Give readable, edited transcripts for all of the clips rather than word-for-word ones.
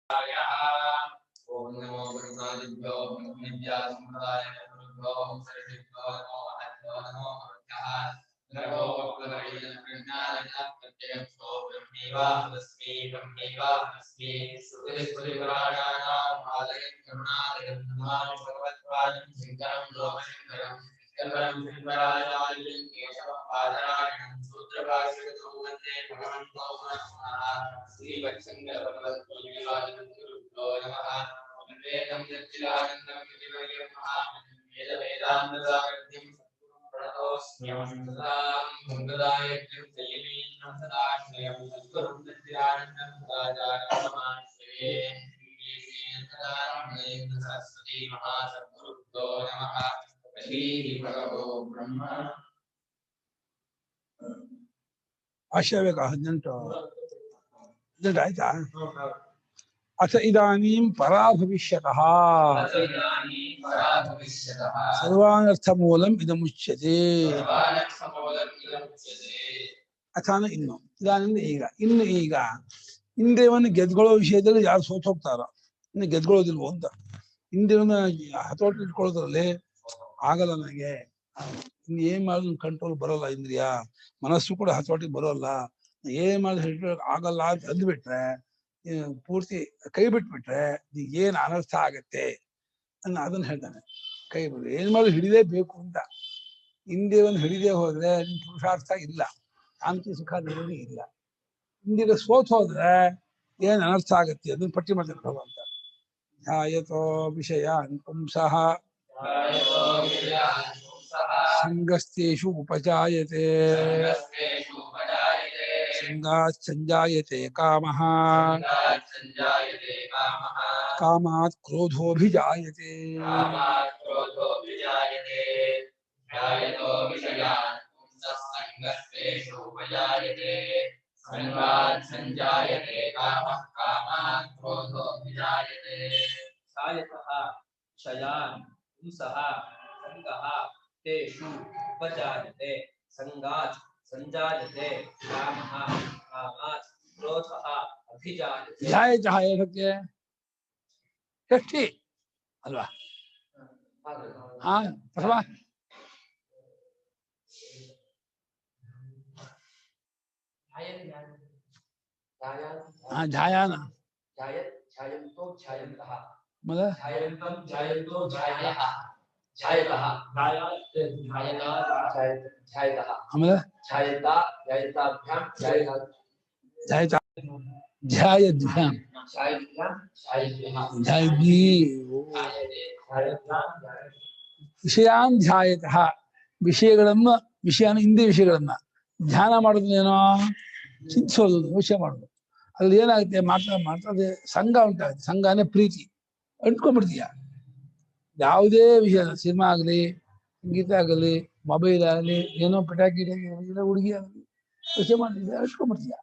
ओम नमो गुरुनादिभ्यो विद्यासंप्रदायभ्यो सर्वेभ्यो नमो महद्भ्यो नमो नमो प्रज्ञानप्रत्यक्षो ब्रह्मैवाहमस्मि ब्रह्मैवाहमस्मि श्रुतिस्मृतिपुराणानाम् आलयं करुणालयं नमामि भगवत्पादं शङ्करं लोकशङ्करं शङ्करं शङ्कराचार्यं केशवं पादरायणं सूत्रभाष्यकृतो वन्दे भगवन्तो पुनः श्रीवत्सङ्करभगवत्पादं नमः वेदं यच्चिदानन्दं विधिवर्यं वेदान्तसारथ्यं प्रणतोऽस्म्यहं सदां मङ्गलायज्ञं जयमीनं सदाश्रयं सद्गुरुं सच्चिदानन्दं सदाचारममाश्रये सरस्वती महासद्गुरुभ्यो नमः श्रीभगवो ब्रह्म आशयवेक 18 ಆಯ್ತಾ ಅಥ ಇದಾನೀಂ ಪರಾಭವಿಷ್ಯತಃ ಸರ್ವಾನರ್ಥ ಮೂಲಂ ಇದಮುಚ್ಯತೆ ಅಥಾನ ಇನ್ನು ಇದಾನಿಂದ ಈಗ ಇಂದ್ರಿಯವನ್ನು ಗೆದ್ಕೊಳ್ಳೋ ವಿಷಯದಲ್ಲಿ ಯಾರು ಸೋತು ಹೋಗ್ತಾರ ಇನ್ನು ಗೆದ್ಕೊಳ್ಳೋದಿಲ್ವೋ ಅಂತ ಇಂದ್ರಿಯವನ್ನ ಹತೋಟಿ ಇಟ್ಕೊಳ್ಳೋದ್ರಲ್ಲಿ ಆಗಲ್ಲ ನನಗೆ ಇನ್ನು ಏನ್ ಮಾಡಿದ್ರು ಕಂಟ್ರೋಲ್ ಬರೋಲ್ಲ ಇಂದ್ರಿಯ ಮನಸ್ಸು ಕೂಡ ಹತೋಟಿ ಬರೋಲ್ಲ ಏನ್ ಮಾಡಿದ್ರೆ ಆಗಲ್ಲ ಅಂತ ಅಂದ್ಬಿಟ್ರೆ ಪೂರ್ತಿ ಕೈ ಬಿಟ್ಬಿಟ್ರೆ ಏನ್ ಅನರ್ಥ ಆಗತ್ತೆ ಅದನ್ನ ಹೇಳ್ತಾನೆ. ಕೈ ಬಿಡು ಏನ್ ಮಾಡಿ ಹಿಡಿಲೇಬೇಕು ಅಂತ ಇಂದ್ರಿಯವನ್ನು ಹಿಡಿದೇ ಹೋದ್ರೆ ನಿನ್ ಪುರುಷಾರ್ಥ ಇಲ್ಲ, ಶಾಂತಿ ಸುಖ ನೆಮ್ಮದಿ ಇಲ್ಲ. ಇಂದ್ರಿಯ ಸೋತ್ ಹೋದ್ರೆ ಏನ್ ಅನರ್ಥ ಆಗತ್ತೆ ಅದನ್ನ ಪಟ್ಟಿ ಮಾಡ್ತಾರೆ ಭಗವಂತ. ಧ್ಯಾಯತೋ ವಿಷಯ ಪುಂಸಃ ಸಂಗಸ್ತೇಷು ಉಪಜಾಯತೆ ಸಂಗಾತ್ ಸಂಜಾಯತೆ ಕಾಮಃ ಕಾಮಾತ್ ಕ್ರೋಧೋಭಿಜಾಯತೆ क्षयान् पुंसः संगः तेषु उपजायते संगात् संजायते कामः कामात् क्रोधः अभिजायते. ಧ್ಯಾಯತಃ ಏನಕ್ಕೆ ಷಷ್ಠಿ ಅಲ್ವಾ? ಹಾ ಪ್ರಥಮ ಧ್ಯಾಯಾನ ಆಮೇಲೆ ಆಮೇಲೆ ಧ್ಯಾಯದ್ಭ್ಯಾಂ ವಿಷಯಾನ್ ಧ್ಯಾಯತಃ ವಿಷಯಗಳನ್ನ ಇಂದ್ರಿಯ ವಿಷಯಗಳನ್ನ ಧ್ಯಾನ ಮಾಡೋದೇನೋ ಚಿಂತಿಸೋದು, ವಿಷಯ ಮಾಡೋದು. ಅಲ್ಲಿ ಏನಾಗುತ್ತೆ ಮಾತಾಡದೆ ಸಂಘ ಉಂಟಾಗುತ್ತೆ. ಸಂಘನೇ ಪ್ರೀತಿ, ಅಂಟ್ಕೊಂಡ್ಬಿಡ್ತೀಯ. ಯಾವುದೇ ವಿಷಯ, ಸಿನಿಮಾ ಆಗಲಿ, ಸಂಗೀತ ಆಗಲಿ, ಮೊಬೈಲ್ ಆಗಲಿ, ಏನೋ ಪಟಾಕಿ ಹುಡುಗಿ ಆಗಲಿ, ವಿಷಯ ಮಾಡಿದ್ರೆ ಅಂಟ್ಕೊಂಡ್ಬಿಡ್ತೀಯ.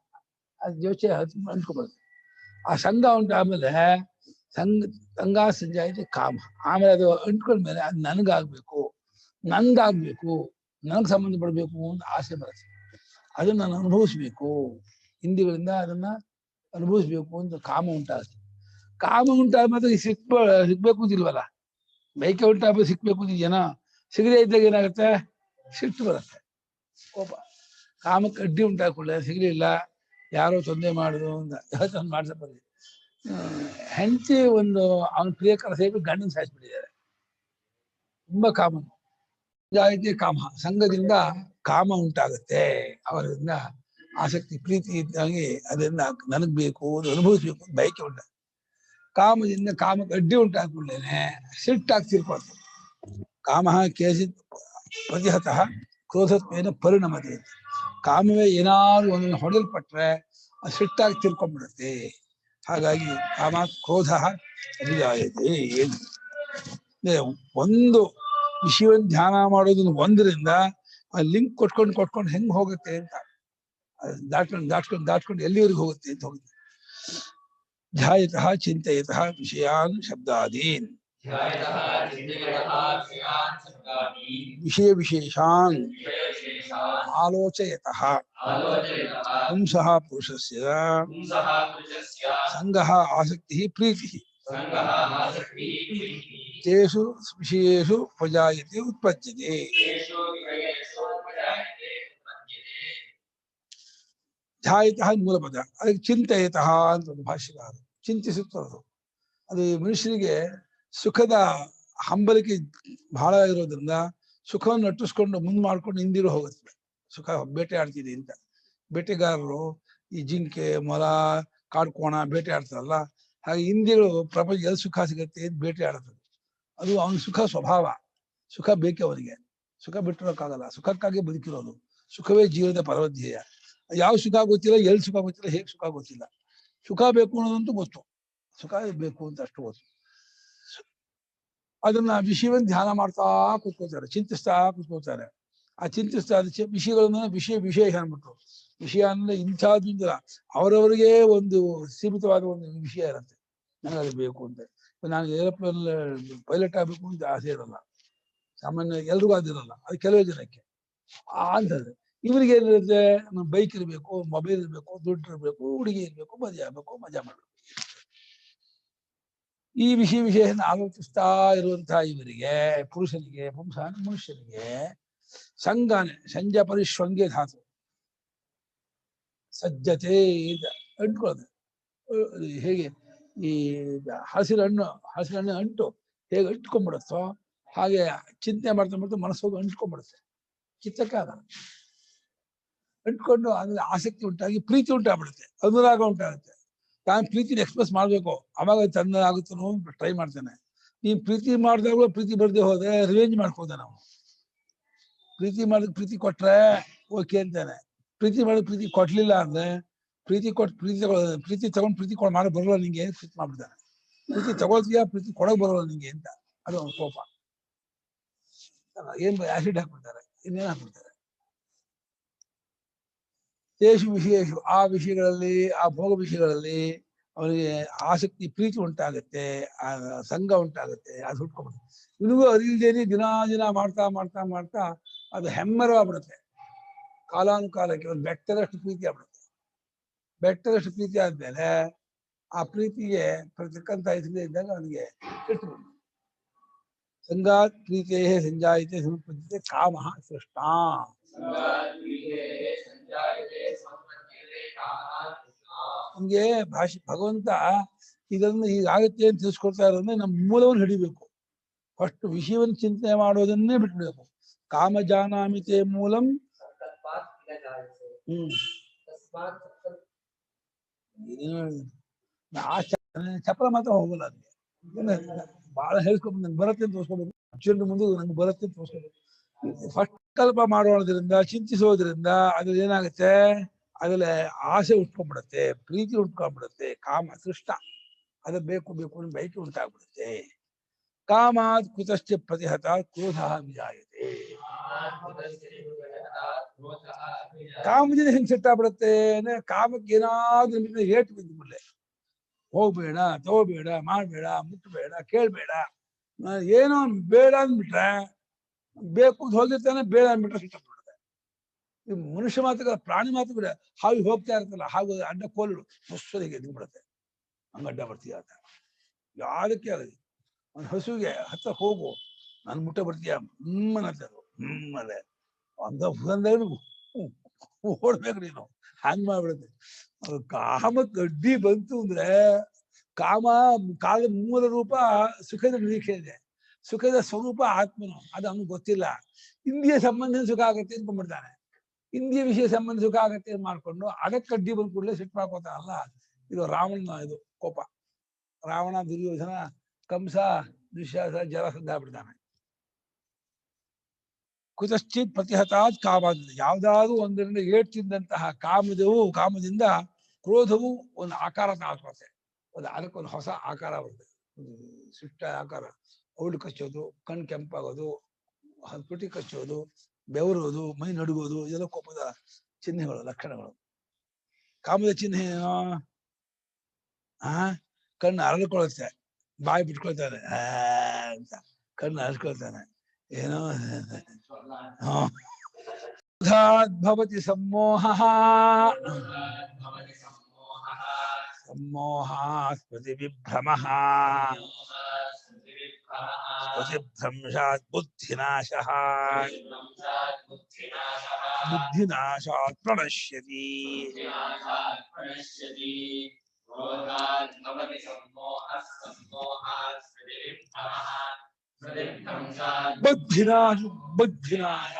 ಅದು ಯೋಚನೆ ಅಂಟ್ಕೊಂಡ್ಬಿಡುತ್ತೆ. ಆ ಸಂಘ ಉಂಟಾದ್ಮೇಲೆ ಸಂಘ ಸಂಜಾಯಿತೆ ಕಾಮ. ಆಮೇಲೆ ಅದು ಅಂಟ್ಕೊಂಡ್ಮೇಲೆ ಅದು ನನಗಾಗ್ಬೇಕು, ನನಗೆ ಸಂಬಂಧ ಪಡ್ಬೇಕು ಅಂತ ಆಸೆ ಬರುತ್ತೆ. ಅದನ್ನ ನಾನು ಅನುಭವಿಸ್ಬೇಕು, ಇಂದ್ರಿಯಗಳಿಂದ ಅದನ್ನ ಅನುಭವಿಸ್ಬೇಕು ಅಂತ ಕಾಮ ಉಂಟಾಗುತ್ತೆ. ಕಾಮ ಉಂಟಾದ್ಮೇಲೆ ಸಿಗ್ಬೇಕು ಅಂತಿಲ್ವಲ್ಲ, ಬೈಕೆ ಉಂಟಾದ್ಮೇಲೆ ಸಿಗ್ಬೇಕು ಅಂತಿದ್ಯೇನೋ, ಸಿಗದೇ ಇದ್ದಾಗ ಏನಾಗುತ್ತೆ, ಸಿಟ್ಟು ಬರುತ್ತೆ, ಕೋಪ. ಕಾಮಕ್ಕೆ ಅಡ್ಡಿ ಉಂಟಾಕೊಳ್ಳೆ, ಸಿಗ್ಲಿಲ್ಲ, ಯಾರೋ ತೊಂದರೆ ಮಾಡುದು ಅಂತ ಮಾಡ್ಸಕ್ ಬಂದಿ. ಹೆಂಡತಿ ಒಂದು ಅವನ ಪ್ರಿಯಕರ ಸೇರಿ ಗಂಡನ ಸಾಯಿಸ್ಬಿಟ್ಟಿದ್ದಾರೆ. ತುಂಬಾ ಕಾಮ ಜಾಯಿತೆ ಕಾಮ. ಸಂಘದಿಂದ ಕಾಮ ಉಂಟಾಗುತ್ತೆ. ಅವರಿಂದ ಆಸಕ್ತಿ ಪ್ರೀತಿ ಇದ್ದಾಗಿ ಅದರಿಂದ ನನಗ್ ಬೇಕು, ಅನುಭವಿಸ್ಬೇಕು ಅಂತ ಬಯಕೆ ಉಂಟ. ಕಾಮದಿಂದ ಕಾಮಕ್ಕೆ ಅಡ್ಡಿ ಉಂಟಾಗ್ಬಿಡ್ಲೇನೆ ಸಿಟ್ಟಾಗಿ ತಿರ್ಕೊಳ್ತದೆ. ಕಾಮ ಕೇಸಿತ್ ಪ್ರತಿಹತಃ ಕ್ರೋಧತ್ವೇನ ಪರಿಣಮತೆ. ಕಾಮವೇ ಏನಾದ್ರು ಒಂದನ್ನು ಹೊಡೆಯಲ್ಪಟ್ರೆ ಅದು ಸಿಟ್ಟಾಗಿ ತಿರ್ಕೊಂಡ್ಬಿಡುತ್ತೆ. ಹಾಗಾಗಿ ಕಾಮ ಕ್ರೋಧ ಅಭಿಜಾಯತೆ. ಒಂದು ವಿಷಯವನ್ನು ಧ್ಯಾನ ಮಾಡೋದನ್ನ ಒಂದರಿಂದ ಆ ಲಿಂಕ್ ಕೊಟ್ಕೊಂಡು ಹೆಂಗ್ ಹೋಗುತ್ತೆ ಅಂತ ದಾಟ್ಕೊಂಡು ಎಲ್ಲಿವರೆಗೆ ಹೋಗುತ್ತೆ ಅಂತ ಹೋಗುತ್ತೆ. ಧ್ಯಾಯತಃ ಚಿಂತೆಯತಃ ವಿಷಯಾನ್ ಶಬ್ದಾದೀನ್. ध्यायतः चिन्तयतः विषयान् सर्गाणि ವಿಷಯ ವಿಶೇಷಾನ್ विषयविशेषान् ಆಲೋಚಯತಃ आलोचयतः ಪುಂಸಃ ಪುರುಷಸ್ಯ पुंसः पुरुषस्य ಸಂಗಃ ಆಸಕ್ತಿಃ ಪ್ರೀತಿಃ सङ्गः आसक्तिः प्रीतिः ತೇಷು ವಿಷಯೇಷು ಪ್ರಜಾಯತೆ ಉತ್ಪದ್ಯತೆ. येषु विषयेषु प्रजायते उत्पद्यते ಧ್ಯಾಯತಃ ಮೂಲಪದ, ಅದಕ್ಕೆ ಚಿಂತಯತಃ ಅಂತ ಒಂದು ಭಾಷೆಗಾರ ಚಿಂತಿಸುತ್ತದೆ. ಅದು ಮನುಷ್ಯನಿಗೆ ಸುಖದ ಹಂಬಲಿಕೆ ಬಹಳ ಇರೋದ್ರಿಂದ ಸುಖವನ್ನು ನಟ್ಟಿಸ್ಕೊಂಡು ಮುಂದೆ ಮಾಡ್ಕೊಂಡು ಹಿಂದಿರು ಹೋಗುತ್ತೆ. ಸುಖ ಬೇಟೆ ಆಡ್ತಿದೆ ಅಂತ ಬೇಟೆಗಾರರು ಈ ಜಿಂಕೆ ಮೊಲ ಕಾಡ್ಕೋಣ ಬೇಟೆ ಆಡ್ತಾರಲ್ಲ, ಹಾಗೆ ಹಿಂದಿಗಳು ಪ್ರಪಂಚ ಎಲ್ಲಿ ಸುಖ ಸಿಗತ್ತೆ ಅಂತ ಬೇಟೆ ಆಡ್ತದೆ. ಅದು ಅವನ ಸುಖ ಸ್ವಭಾವ. ಸುಖ ಬೇಕೆ ಅವನಿಗೆ, ಸುಖ ಬಿಟ್ಟಿರೋಕ್ಕಾಗಲ್ಲ, ಸುಖಕ್ಕಾಗಿ ಬದುಕಿರೋದು. ಸುಖವೇ ಜೀವನದ ಪರಮಧ್ಯೇಯ. ಯಾವ ಸುಖ ಗೊತ್ತಿಲ್ಲ, ಎಲ್ಲಿ ಸುಖ ಗೊತ್ತಿಲ್ಲ, ಹೇಗೆ ಸುಖ ಗೊತ್ತಿಲ್ಲ. ಸುಖ ಬೇಕು ಅನ್ನೋದಂತೂ ಗೊತ್ತು, ಸುಖ ಬೇಕು ಅಂತ ಅಷ್ಟು ಗೊತ್ತು. ಅದನ್ನ ವಿಷಯವನ್ನು ಧ್ಯಾನ ಮಾಡ್ತಾ ಕೂತ್ಕೋತಾರೆ, ಚಿಂತಿಸ್ತಾ ಕೂತ್ಕೋತಾರೆ. ಆ ಚಿಂತಿಸ್ತಾ ವಿಷಯಗಳನ್ನ ವಿಶೇಷ ಅನ್ಬಿಟ್ರು. ವಿಷಯ ಅಂದ್ರೆ ಇಂಥದ್ದು ಅವರವರಿಗೆ ಒಂದು ಸೀಮಿತವಾದ ಒಂದು ವಿಷಯ ಇರುತ್ತೆ. ನನಗೆ ಅದು ಬೇಕು ಅಂತ, ನಾನು ಏರೋಪ್ಲೇನ್ ಪೈಲಟ್ ಆಗ್ಬೇಕು ಅಂತ ಆಸೆ ಇರಲ್ಲ, ಸಾಮಾನ್ಯ ಎಲ್ರಿಗೂ ಅದಿರಲ್ಲ, ಅದು ಕೆಲವೇ ಜನಕ್ಕೆ ಅಂತಂದ್ರೆ. ಇವರಿಗೆ ಏನಿರುತ್ತೆ, ಬೈಕ್ ಇರಬೇಕು, ಮೊಬೈಲ್ ಇರಬೇಕು, ದುಡ್ಡು ಇರಬೇಕು, ಹುಡುಗಿ ಇರಬೇಕು, ಮದುವೆ ಆಗ್ಬೇಕು, ಮಜಾ ಮಾಡ್ಬೇಕು. ಈ ವಿಷಯ ಆಲೋಚಿಸ್ತಾ ಇರುವಂತಹ ಇವರಿಗೆ, ಪುರುಷನಿಗೆ, ಮನುಷ್ಯನಿಗೆ ಸಂಗಾನೆ ಸಂಜ ಪರಿಶ್ವಂಗೆ ಧಾತು ಸಜ್ಜತೆ ಅಂಟ್ಕೊಳ್ಳೋದು. ಹೇಗೆ ಈ ಹಸಿರಣ್ಣು ಅಂಟು ಹೇಗೆ ಅಂಟ್ಕೊಂಡ್ಬಿಡುತ್ತೋ ಹಾಗೆ ಚಿಂತೆ ಮಾಡ್ತಾ ಮಾಡ್ತಾ ಮನಸ್ಸೋಗಿ ಅಂಟ್ಕೊಂಡ್ಬಿಡುತ್ತೆ. ಚಿತ್ತಕ್ಕಾಗ ಅಂಟ್ಕೊಂಡು ಆಮೇಲೆ ಆಸಕ್ತಿ ಉಂಟಾಗಿ ಪ್ರೀತಿ ಉಂಟಾಗ್ಬಿಡುತ್ತೆ, ಅನುರಾಗ ಉಂಟಾಗುತ್ತೆ. ತಾನು ಪ್ರೀತಿನ ಎಕ್ಸ್ಪ್ರೆಸ್ ಮಾಡ್ಬೇಕು, ಅವಾಗ ತನ್ನ ಆಗುತ್ತೋ ಟ್ರೈ ಮಾಡ್ತಾನೆ. ನೀನ್ ಪ್ರೀತಿ ಮಾಡಿದಾಗಲೂ ಪ್ರೀತಿ ಬರ್ದೆ ಹೋದ್ರೆ ರಿವೆಂಜ್ ಮಾಡ್ಕೋದ. ನಾವು ಪ್ರೀತಿ ಮಾಡಿದ್ ಪ್ರೀತಿ ಕೊಟ್ರೆ ಓಕೆ ಅಂತಾನೆ, ಪ್ರೀತಿ ಮಾಡಿದ್ ಪ್ರೀತಿ ಕೊಟ್ಲಿಲ್ಲ ಅಂದ್ರೆ ಪ್ರೀತಿ ತಗೊಂಡ್ ಪ್ರೀತಿ ಮಾಡಕ್ ಬರೋಲ್ಲ ನಿಂಗೆ ಪ್ರೀತಿ ಮಾಡ್ಬಿಡ್ತಾನೆ. ಪ್ರೀತಿ ತಗೊಳ್ತೀಯಾ, ಪ್ರೀತಿ ಕೊಡಕ್ ಬರೋಲ್ಲ ನಿಂಗೆ ಅಂತ, ಅದು ಅವ್ನ ಕೋಪ. ಏನ್ ಆಸಿಡ್ ಹಾಕ್ಬಿಡ್ತಾರೆ, ಇನ್ನೇನ್ ಹಾಕ್ಬಿಡ್ತಾರೆ. ತೇಷು ವಿಷಯೇಷು, ಆ ವಿಷಯಗಳಲ್ಲಿ, ಆ ಭೋಗ ವಿಷಯಗಳಲ್ಲಿ ಅವನಿಗೆ ಆಸಕ್ತಿ ಪ್ರೀತಿ ಉಂಟಾಗುತ್ತೆ, ಆ ಸಂಘ ಉಂಟಾಗುತ್ತೆ, ಅದು ಹುಟ್ಕೊಂಡ್ಬಿಡುತ್ತೆ. ಇವನಿಗೂ ಅರಿಲ್ದೇನೆ ದಿನ ಮಾಡ್ತಾ ಮಾಡ್ತಾ ಮಾಡ್ತಾ ಅದು ಹೆಮ್ಮರವಾಗ್ಬಿಡುತ್ತೆ. ಕಾಲಾನುಕಾಲಕ್ಕೆ ಒಂದು ಬೆಟ್ಟದಷ್ಟು ಪ್ರೀತಿ ಆಗ್ಬಿಡುತ್ತೆ. ಬೆಟ್ಟದಷ್ಟು ಪ್ರೀತಿ ಆದ್ಮೇಲೆ ಆ ಪ್ರೀತಿಗೆ ಪ್ರತಿಕ್ಕಂತ ಇದ್ದಾಗ ಅವನಿಗೆ ಕೆಟ್ಟು ಸಂಗಾತ್ ಪ್ರೀತೇ ಸಂಜಾಯಿತೆ ಸಮರ್ಪದ್ಯತೆ ಕಾಮಃ ಸೃಷ್ಟ. ನಮ್ಗೆ ಭಗವಂತ ಇದನ್ನು ಹೀಗಾಗುತ್ತೆ ಅಂತ ತಿಳಿಸ್ಕೊಡ್ತಾ ಇರೋದ್ರೆ ನಮ್ಮ ಮೂಲವನ್ನು ಹಿಡಿಬೇಕು. ಫಸ್ಟ್ ವಿಷಯವನ್ನು ಚಿಂತನೆ ಮಾಡೋದನ್ನೇ ಬಿಟ್ಬಿಡ್ಬೇಕು. ಕಾಮ ಜಾನಾಮಿತೆ ಮೂಲಂ. ಚಪ್ಪಲ ಮಾತ್ರ ಹೋಗಲ್ಲ, ಅದಕ್ಕೆ ಬಹಳ ಹೇಳ್ಸ್ಕೊಂಡು ನಂಗೆ ಬರುತ್ತೆ ಅಂತ ತೋರಿಸ್ಕೋಬೇಕು. ಅಕ್ಷರ ಮುಂದೆ ನಂಗೆ ಬರುತ್ತೆ ಅಂತ ತೋರಿಸ್ಕೋಬೇಕು. ಫಸ್ಟ್ ಕಲ್ಪ ಮಾಡೋದ್ರಿಂದ, ಚಿಂತಿಸೋದ್ರಿಂದ ಅದ್ರಲ್ಲಿ ಏನಾಗುತ್ತೆ, ಅದ್ರಲ್ಲಿ ಆಸೆ ಉಟ್ಕೊಂಡ್ಬಿಡುತ್ತೆ, ಪ್ರೀತಿ ಉಟ್ಕೊಂಡ್ಬಿಡುತ್ತೆ, ಕಾಮ ಸೃಷ್ಟ, ಅದು ಬೇಕು ಅನ್ನೋ ಬಯಕೆ ಉಂಟಾಗ್ಬಿಡುತ್ತೆ. ಕಾಮಾತ್ ಕುತಶ್ಚ ಪ್ರತಿಹತ ಕ್ರೋಧ ವಿಜಾಯತೆ. ಕಾಮದಿಂದ ಹೆಂಗ್ ಸಿಟ್ಟಾಗ್ಬಿಡುತ್ತೆ ಅಂದ್ರೆ, ಕಾಮಕ್ಕೆ ಏನಾದ್ರೂ ಏಟು ಬಿದ್ದುಬಿಡ್ಲೆ, ಹೋಗ್ಬೇಡ, ತಗೋಬೇಡ, ಮಾಡ್ಬೇಡ, ಮುಟ್ಟಬೇಡ, ಕೇಳ್ಬೇಡ, ಏನೋ ಬೇಡ ಅಂದ್ಬಿಟ್ರೆ ಬೇಕು ಅಂತ ಹೋಗಿರ್ತಾನೆ, ಬೇಡ ಅಂದ್ಬಿಟ್ರೆ ಸಿಟ್ಟಾಗ್ಬಿಡುತ್ತೆ. ಈ ಮನುಷ್ಯ ಮಾತುಗಳ ಪ್ರಾಣಿ ಮಾತು ಕೂಡ ಹಾಗೆ ಹೋಗ್ತಾ ಇರ್ತಲ್ಲ, ಹಾಗೂ ಅಡ್ಡ ಕೋಲು ಹೊಸರಿಗೆ ಎದ್ಬಿಡುತ್ತೆ, ಹಂಗ ಅಡ್ಡ ಬರ್ತೀಯ ಅಂತ. ಯಾವ್ದಕ್ಕೆ ಆಗಲಿ, ಒಂದು ಹಸುವಿಗೆ ಹತ್ತ ಹೋಗು, ನಾನು ಮುಟ್ಟ ಬರ್ತೀಯ ಅನ್ನತ್ತದು, ಅದೇ ಅಂದ ಓಡ್ಬೇಕು ನೀನು, ಹಂಗ್ ಮಾಡ್ಬಿಡುತ್ತೆ. ಕಾಮಕ್ಕೆ ಅಡ್ಡಿ ಬಂತು ಅಂದ್ರೆ, ಕಾಲದ ಮೂಲ ರೂಪ ಸುಖದ ನಿರೀಕ್ಷೆ ಇದೆ, ಸುಖದ ಸ್ವರೂಪ ಆತ್ಮನು, ಅದು ಅವ್ನಿಗೆ ಗೊತ್ತಿಲ್ಲ. ಇಂದ್ರಿಯ ಸಂಬಂಧ ಸುಖ ಆಗತ್ತೆ ಅಂದ್ಕೊಂಡ್ಬಿಡ್ತಾನೆ. ಇಂದ್ರಿಯ ವಿಷಯ ಸಂಬಂಧ ಸುಖ ಆಗತ್ತೆ ಅಂತ ಮಾಡ್ಕೊಂಡು ಅದಕ್ಕೆ ಅಡ್ಡಿ ಬಂದ್ ಕೂಡಲೇ ಸಿಟ್ಟು ಮಾಡ್ಕೋತಾನಲ್ಲ. ಇದು ರಾವಣನ ಇದು ಕೋಪ. ರಾವಣ, ದುರ್ಯೋಧನ, ಕಂಸ, ದುಶ್ಯಾಸ, ಜರಾಸಂಧ ಆಗ್ಬಿಡ್ತಾನೆ. ಕುತಶ್ಚಿತ್ ಪ್ರತಿಹತಾತ್ ಕಾಮಾದ, ಯಾವ್ದಾದ್ರು ಒಂದರಿಂದ ಏಟ್ ತಿಂದಂತಹ ಕಾಮದಿಂದ ಕ್ರೋಧವು ಒಂದು ಆಕಾರ ತಾಳ್ಕೊತ್ತೆ, ಅದಕ್ಕೊಂದು ಹೊಸ ಆಕಾರ ಬರುತ್ತೆ, ಸಿಟ್ಟ ಆಕಾರ. ಅವಳು ಕಚ್ಚೋದು, ಕಣ್ ಕೆಂಪಾಗೋದು, ತುಟಿ ಕಚ್ಚೋದು, ಬೆವರೋದು, ಮೈ ನಡುಗೋದು, ಇದೆಲ್ಲ ಕೋಪದ ಚಿಹ್ನೆಗಳು, ಲಕ್ಷಣಗಳು. ಕಾಮದ ಚಿಹ್ನೆ ಏನೋ, ಕಣ್ಣು ಅರಳ್ಕೊಳುತ್ತೆ, ಬಾಯಿ ಬಿಟ್ಕೊಳ್ತಾರೆ, ಅಂತ ಕಣ್ಣು ಹರ್ಕೊಳ್ತಾನೆ ಏನೋ ಕ್ರೋಧಾದ್ಭವತಿ ಸಮ್ಮೋಹ ಸಮ್ಮೋಹ ಸ್ಮೃತಿ ವಿಭ್ರಮಃ ಸ್ಮೃತಿಭ್ರಂಶಾತ್ ಬುದ್ಧಿನಾಶಃ ಬುದ್ಧಿನಾಶಾತ್ ಪ್ರಣಶ್ಯತಿ ಬುದ್ಧಿನಾಶ ಬುದ್ಧಿನಾಶ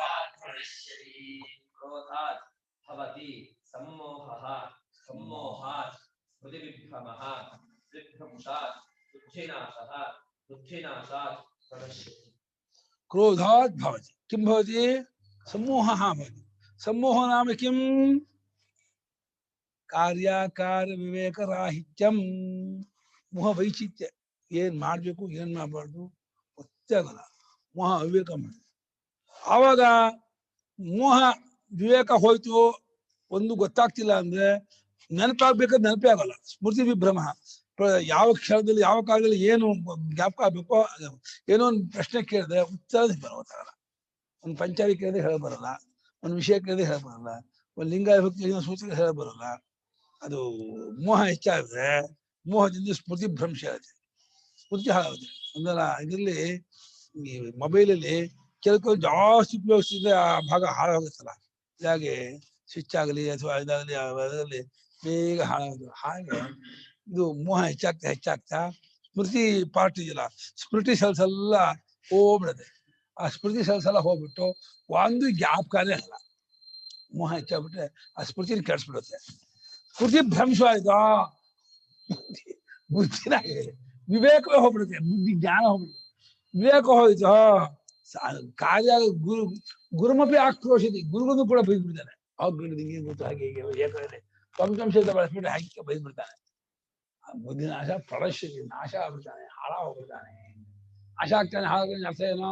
क्रोधात् भवति सम्मोहः सम्मोहात् स्मृतिविभ्रमः विभ्रंशात् बुद्धिनाशः बुद्धिनाशात् प्रणश्यति क्रोधात् भवति किं भवति सम्मोहः भवति सम्मोहो नाम किं ಕಾರ್ಯಕಾರ್ಯ ವಿವೇಕರಾಹಿತ್ಯಂ ಮೋಹ ವೈಚಿತ್ಯ ಏನ್ ಮಾಡ್ಬೇಕು ಏನ್ ಮಾಡಬಾರ್ದು ಗೊತ್ತಾಗಲ್ಲ ಮೋಹ ಅವಿವೇಕ ಮಾಡಿ ಆವಾಗ ಮೋಹ ವಿವೇಕ ಹೋಯ್ತು ಒಂದು ಗೊತ್ತಾಗ್ತಿಲ್ಲ ಅಂದ್ರೆ ನೆನಪಾಗ್ಬೇಕಾದ್ರೆ ನೆನಪೇ ಆಗಲ್ಲ ಸ್ಮೃತಿ ವಿಭ್ರಮ ಯಾವ ಕ್ಷಣದಲ್ಲಿ ಯಾವ ಕಾಲದಲ್ಲಿ ಏನು ಜ್ಞಾಪಕ ಆಗ್ಬೇಕೋ ಏನೋ ಒಂದು ಪ್ರಶ್ನೆ ಕೇಳಿದ್ರೆ ಉತ್ತರ ಗೊತ್ತಾಗಲ್ಲ ಒಂದು ಪಂಚಾರಿ ಕೇಳಿದ್ರೆ ಹೇಳ ಬರಲ್ಲ ಒಂದು ವಿಷಯ ಕೇಳಿದ್ರೆ ಹೇಳ ಬರಲ್ಲ ಒಂದು ಲಿಂಗ ಭಕ್ತಿ ಸೂಚನೆ ಹೇಳ ಬರಲ್ಲ ಅದು ಮೋಹ ಹೆಚ್ಚಾದ್ರೆ ಮೋಹದಿಂದ ಸ್ಮೃತಿ ಭ್ರಂಶ ಆಗುತ್ತೆ ಸ್ಮೃತಿ ಹಾಳಾಗುತ್ತೆ ಅಂದ್ರೆ ಇದರಲ್ಲಿ ಈ ಮೊಬೈಲಲ್ಲಿ ಕೆಲವು ಜಾಸ್ತಿ ಉಪಯೋಗಿಸಿದ್ರೆ ಆ ಭಾಗ ಹಾಳಾಗುತ್ತಲ್ಲ ಹಾಗೆ ಸ್ವಿಚ್ ಆಗಲಿ ಅಥವಾ ಇದಾಗಲಿ ಅದರಲ್ಲಿ ಬೇಗ ಹಾಳಾಗುತ್ತೆ ಹಾಗೆ ಇದು ಮೋಹ ಹೆಚ್ಚಾಗ್ತಾ ಸ್ಮೃತಿ ಪಾರ್ಟ್ ಇದೆಯಲ್ಲ ಸ್ಮೃತಿ ಸೆಲ್ಸ್ ಎಲ್ಲ ಹೋಗ್ಬಿಡುತ್ತೆ ಆ ಸ್ಮೃತಿ ಸೆಲ್ಸ್ ಎಲ್ಲ ಹೋಗ್ಬಿಟ್ಟು ಒಂದು ಜ್ಞಾಪಕನೇ ಅಲ್ಲ ಮೋಹ ಹೆಚ್ಚಾಗ್ಬಿಟ್ರೆ ಆ ಸ್ಮೃತಿನ ಕೆಡಿಸ್ಬಿಡುತ್ತೆ ಸ್ಮೃತಿ ಭ್ರಂಶ ಆಯ್ತಾ ಬುದ್ಧಿನ ವಿವೇಕವೇ ಹೋಗ್ಬಿಡುತ್ತೆ ಬುದ್ಧಿ ಜ್ಞಾನ ಹೋಗ್ಬಿಡುತ್ತೆ ವಿವೇಕ ಹೋಯ್ತು ಕಾರ್ಯ ಗುರುಮಪಿ ಆಕ್ರೋಶದಿ ಗುರುಗೂ ಕೂಡ ಬೈದ್ಬಿಡ್ತಾನೆ ಹಿಂಗೆ ಗೊತ್ತು ಹಾಗೆ ಹೀಗೆ ಏಕಂದ್ರೆ ಪಂಚಂಶದ ಬಳಸ್ಬಿಟ್ಟು ಹಾಕಿ ಬೈದ್ಬಿಡ್ತಾನೆ ಬುದ್ಧಿ ನಾಶ ಪ್ರಳಶ್ಯದಿ ನಾಶ ಆಗ್ಬಿಡ್ತಾನೆ ಹಾಳ ಹೋಗ್ಬಿಡ್ತಾನೆ ನಾಶ ಆಗ್ತಾನೆ ಹಾಳಾಗ ಅರ್ಥ ಏನೋ